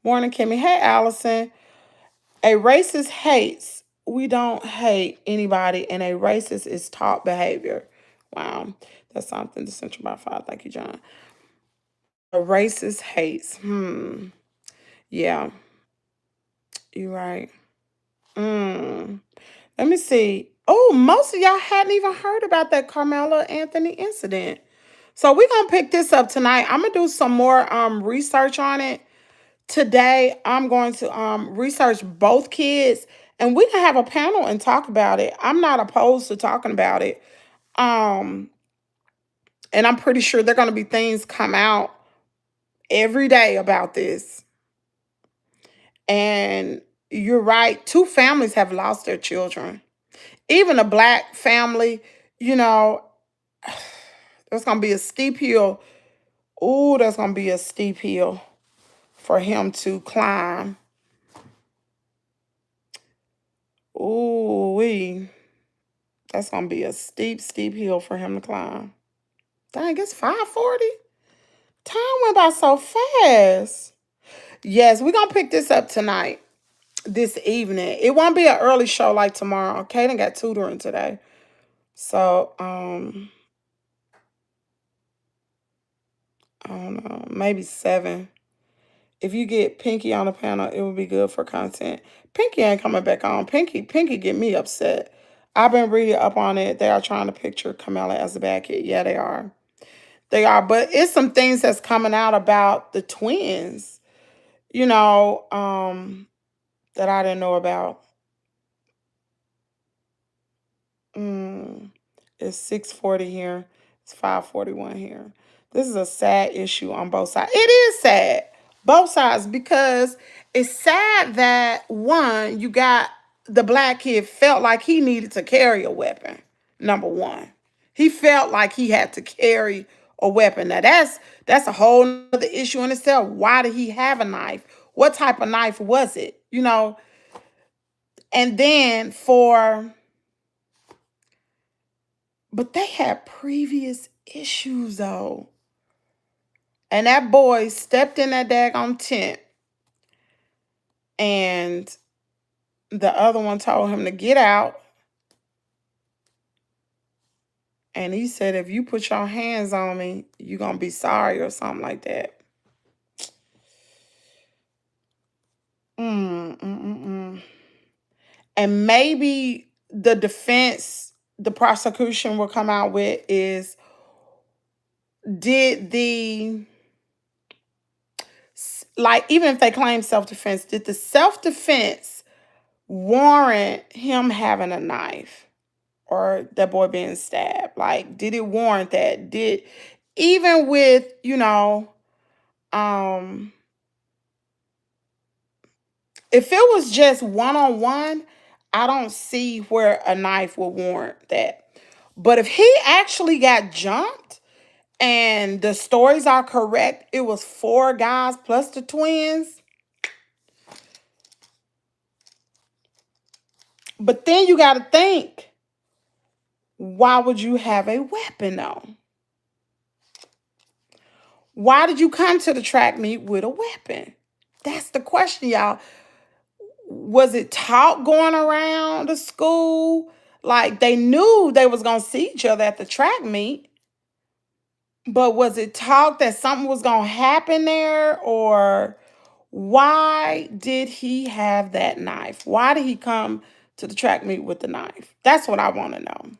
Morning, Kimmy. Hey, Allison. A racist hates. We don't hate anybody, and a racist is taught behavior. Wow, that's something. The Central Park 5. Thank you, John. A racist hates. Yeah, you're right. Let me see. Oh, most of y'all hadn't even heard about that Carmela Anthony incident. So we're going to pick this up tonight. I'm going to do some more research on it. Today, I'm going to research both kids, and we can have a panel and talk about it. I'm not opposed to talking about it. And I'm pretty sure there are going to be things come out every day about this. And you're right. 2 families have lost their children. Even a black family, there's going to be a steep hill. Ooh, there's going to be a steep hill for him to climb. Ooh, that's going to be a steep hill for him to climb. Dang, it's 5:40. Time went by so fast. Yes, we're going to pick this up tonight, this evening. It won't be an early show like tomorrow. Kaden got tutoring today. So, I don't know, maybe 7. If you get Pinky on the panel, it would be good for content. Pinky ain't coming back on. Pinky get me upset. I've been reading up on it. They are trying to picture Camilla as a bad kid. Yeah, they are. They are. But it's some things that's coming out about the twins, that I didn't know about. It's 6:40 here. It's 5:41 here. This is a sad issue on both sides. It is sad. Both sides, because it's sad that, one, you got the black kid felt like he needed to carry a weapon. Number one. He felt like he had to carry a weapon. Now that's a whole other issue in itself. Why did he have a knife? What type of knife was it? And then but they had previous issues though. And that boy stepped in that daggone tent, and the other one told him to get out. And he said, if you put your hands on me, you're going to be sorry, or something like that. And maybe the defense, the prosecution will come out with is, even if they claim self-defense, did the self-defense warrant him having a knife or that boy being stabbed? Like, did it warrant that? Even with, if it was just one-on-one, I don't see where a knife would warrant that. But if he actually got jumped and the stories are correct, it was 4 guys plus the twins. But then you got to think, why would you have a weapon though? Why did you come to the track meet with a weapon? That's the question, y'all. Was it talk going around the school? Like they knew they was gonna see each other at the track meet, but was it talk that something was gonna happen there? Or why did he have that knife? Why did he come to the track meet with the knife? That's what I want to know.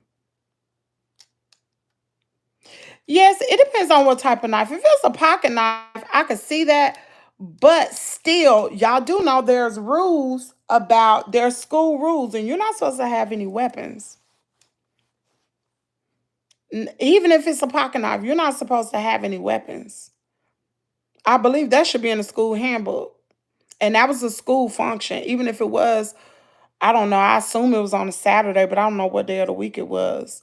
Yes, it depends on what type of knife. If it's a pocket knife, I could see that. But still, y'all do know there's rules about there's school rules, and you're not supposed to have any weapons. Even if it's a pocket knife, you're not supposed to have any weapons. I believe that should be in the school handbook. And that was a school function. Even if it was, I don't know, I assume it was on a Saturday, but I don't know what day of the week it was.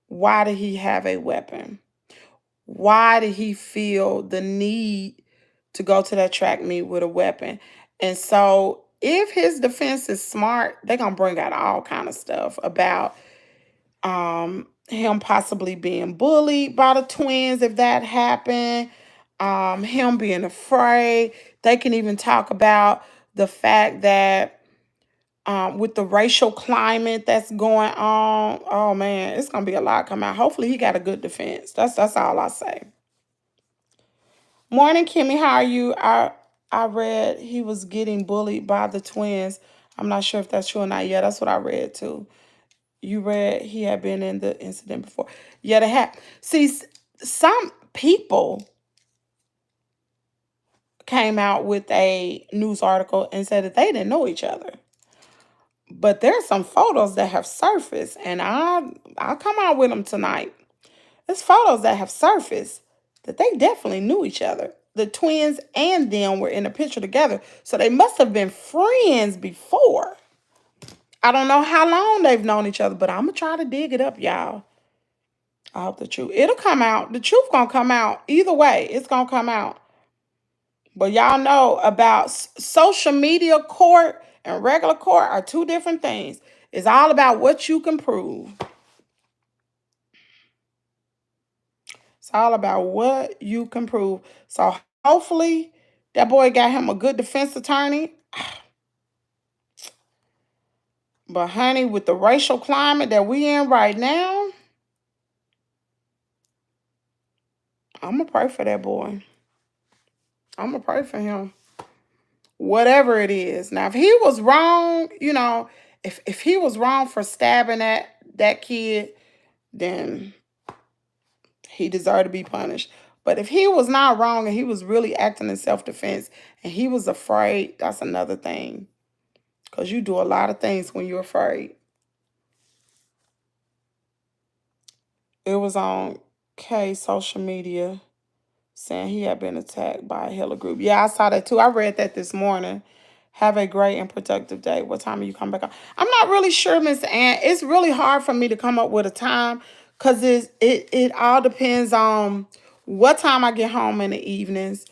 Why did he have a weapon? Why did he feel the need to go to that track meet with a weapon? And so if his defense is smart, they're going to bring out all kind of stuff about him possibly being bullied by the twins if that happened, him being afraid. They can even talk about the fact that with the racial climate that's going on, oh man, it's gonna be a lot come out. Hopefully he got a good defense. That's all I say. Morning, Kimmy. How are you? I read he was getting bullied by the twins. I'm not sure if that's true or not. Yeah, that's what I read too. You read he had been in the incident before. Yeah, they had. See, some people came out with a news article and said that they didn't know each other. But there's some photos that have surfaced, and I'll come out with them tonight. There's photos that have surfaced that they definitely knew each other. The twins and them were in a picture together, so they must have been friends before. I don't know how long they've known each other, but I'm gonna try to dig it up, y'all. I hope the truth. It'll come out. The truth gonna come out. Either way, it's gonna come out. But y'all know about social media court and regular court are two different things. It's all about what you can prove. It's all about what you can prove. So hopefully that boy got him a good defense attorney. But honey, with the racial climate that we in right now, I'm going to pray for that boy. I'm going to pray for him. Whatever it is. Now, if he was wrong, if he was wrong for stabbing that kid, then he deserved to be punished. But if he was not wrong and he was really acting in self-defense and he was afraid, that's another thing. Because you do a lot of things when you're afraid. It was on K's social media saying he had been attacked by a Hilla group. Yeah, I saw that too. I read that this morning. Have a great and productive day. What time are you coming back on? I'm not really sure, Miss Ann. It's really hard for me to come up with a time because it all depends on what time I get home in the evenings.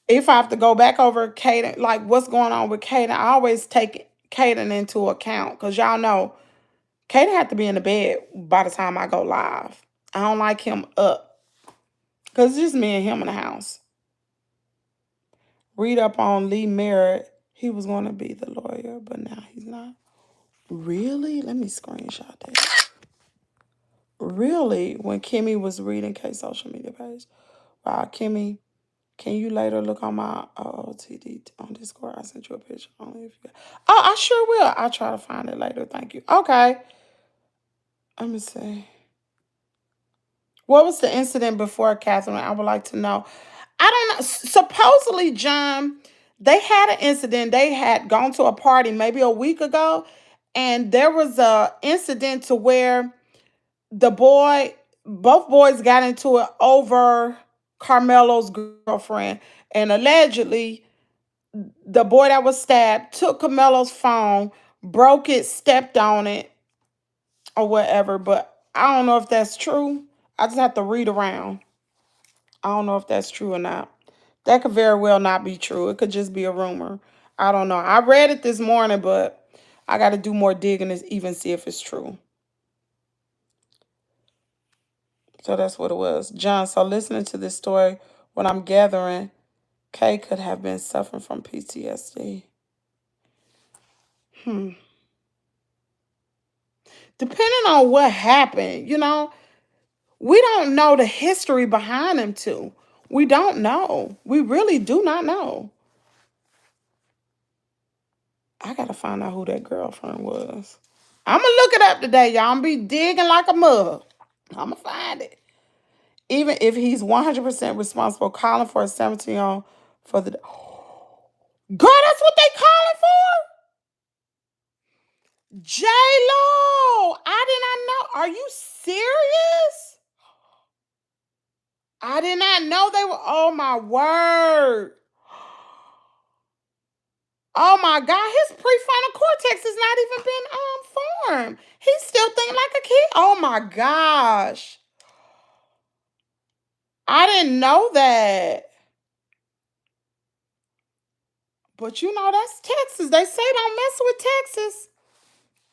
If I have to go back over Kaden, like what's going on with Kaden, I always take Kaden into account because y'all know Kaden had to be in the bed by the time I go live. I don't like him up because it's just me and him in the house. Read up on Lee Merritt. He was going to be the lawyer, but now he's not. Really? Let me screenshot that. Really? When Kimmy was reading K's social media page. Wow, Kimmy, can you later look on my OOTD on Discord? I sent you a picture. Only if you. Oh, I sure will. I'll try to find it later. Thank you. Okay. Let me see. What was the incident before, Catherine? I would like to know. I don't know. Supposedly, John, they had an incident. They had gone to a party maybe a week ago, and there was a incident to where both boys got into it over Carmelo's girlfriend, and allegedly, the boy that was stabbed took Carmelo's phone, broke it, stepped on it, or whatever. But I don't know if that's true. I just have to read around. I don't know if that's true or not. That could very well not be true. It could just be a rumor. I don't know. I read it this morning, but I got to do more digging to even see if it's true. So that's what it was. John, so listening to this story, what I'm gathering, Kay could have been suffering from PTSD. Depending on what happened, you know, we don't know the history behind them two. We don't know. We really do not know. I gotta find out who that girlfriend was. I'm gonna look it up today, y'all. I'm gonna be digging like a mug. I'm gonna find it. Even if he's 100% responsible, calling for a 17-year-old for the... Girl, that's what they calling for? J-Lo, I did not know. Are you serious? I did not know they were... Oh, my word. Oh, my God. His prefrontal cortex has not even been formed. He's still thinking like a kid. Oh, my gosh. I didn't know that. But you know, that's Texas. They say don't mess with Texas.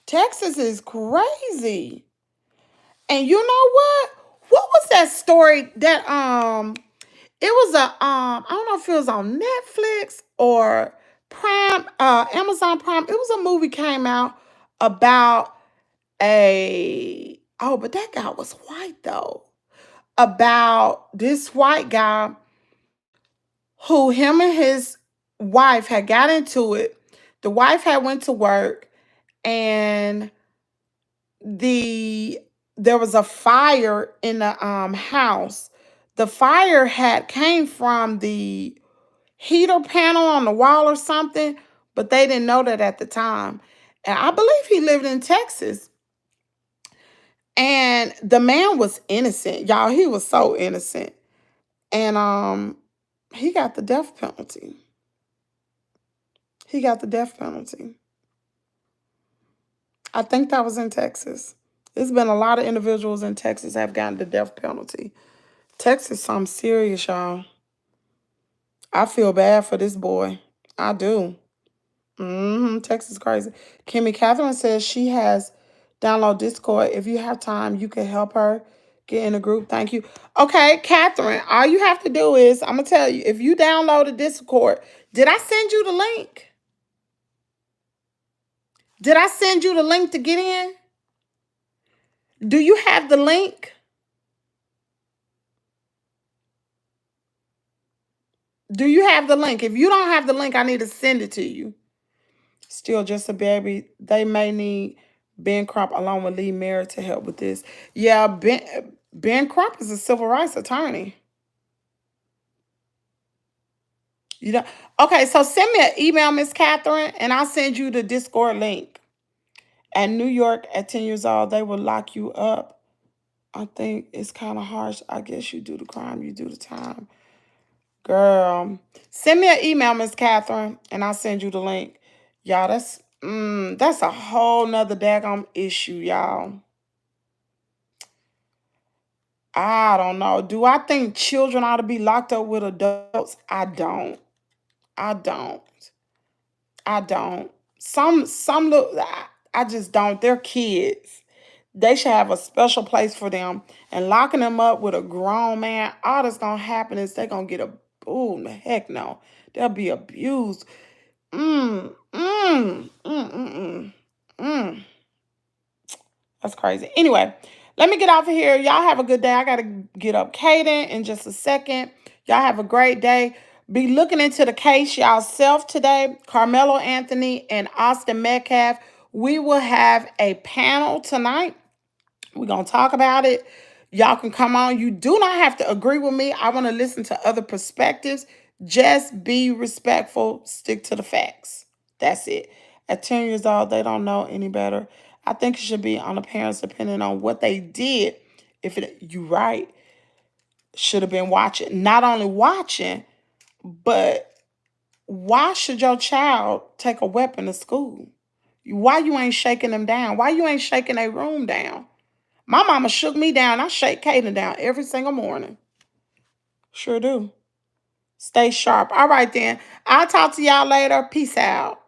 Texas is crazy. And you know what? What was that story that it was a I don't know if it was on Netflix or Prime, Amazon Prime. It was a movie came out about but that guy was white though. About this white guy who him and his wife had got into it. The wife had went to work and there was a fire in the house. The fire had came from the heater panel on the wall or something, but they didn't know that at the time. And I believe he lived in Texas. And the man was innocent, y'all. He was so innocent. And he got the death penalty. He got the death penalty. I think that was in Texas. There's been a lot of individuals in Texas have gotten the death penalty. Texas, something serious, y'all. I feel bad for this boy. I do. Texas crazy. Kimmy Catherine says she has download Discord. If you have time, you can help her get in a group. Thank you. Okay, Catherine, all you have to do is, I'm going to tell you, if you download a Discord, did I send you the link? Did I send you the link to get in? Do you have the link? Do you have the link? If you don't have the link, I need to send it to you. Still just a baby. They may need Ben Crump along with Lee Merritt to help with this. Yeah, Ben Crump is a civil rights attorney. You know. Okay, so send me an email, Miss Catherine, and I'll send you the Discord link. At New York, at 10 years old, they will lock you up. I think it's kind of harsh. I guess you do the crime, you do the time. Girl, send me an email, Miss Catherine, and I'll send you the link. Y'all, that's a whole nother daggone issue, y'all. I don't know. Do I think children ought to be locked up with adults? I don't. I don't. I don't. Some look, I just don't. They're kids. They should have a special place for them. And locking them up with a grown man, all that's going to happen is they're going to get heck no. They'll be abused. That's crazy. Anyway, let me get off of here. Y'all have a good day. I got to get up Kaden in just a second. Y'all have a great day. Be looking into the case yourself today. Carmelo Anthony and Austin Metcalf. We will have a panel tonight. We're going to talk about it. Y'all can come on. You do not have to agree with me. I want to listen to other perspectives. Just be respectful. Stick to the facts. That's it. At 10 years old, they don't know any better. I think it should be on the parents depending on what they did. You right, should have been watching. Not only watching, but why should your child take a weapon to school? Why you ain't shaking them down? Why you ain't shaking their room down? My mama shook me down. I shake Kaden down every single morning. Sure do. Stay sharp. All right, then. I'll talk to y'all later. Peace out.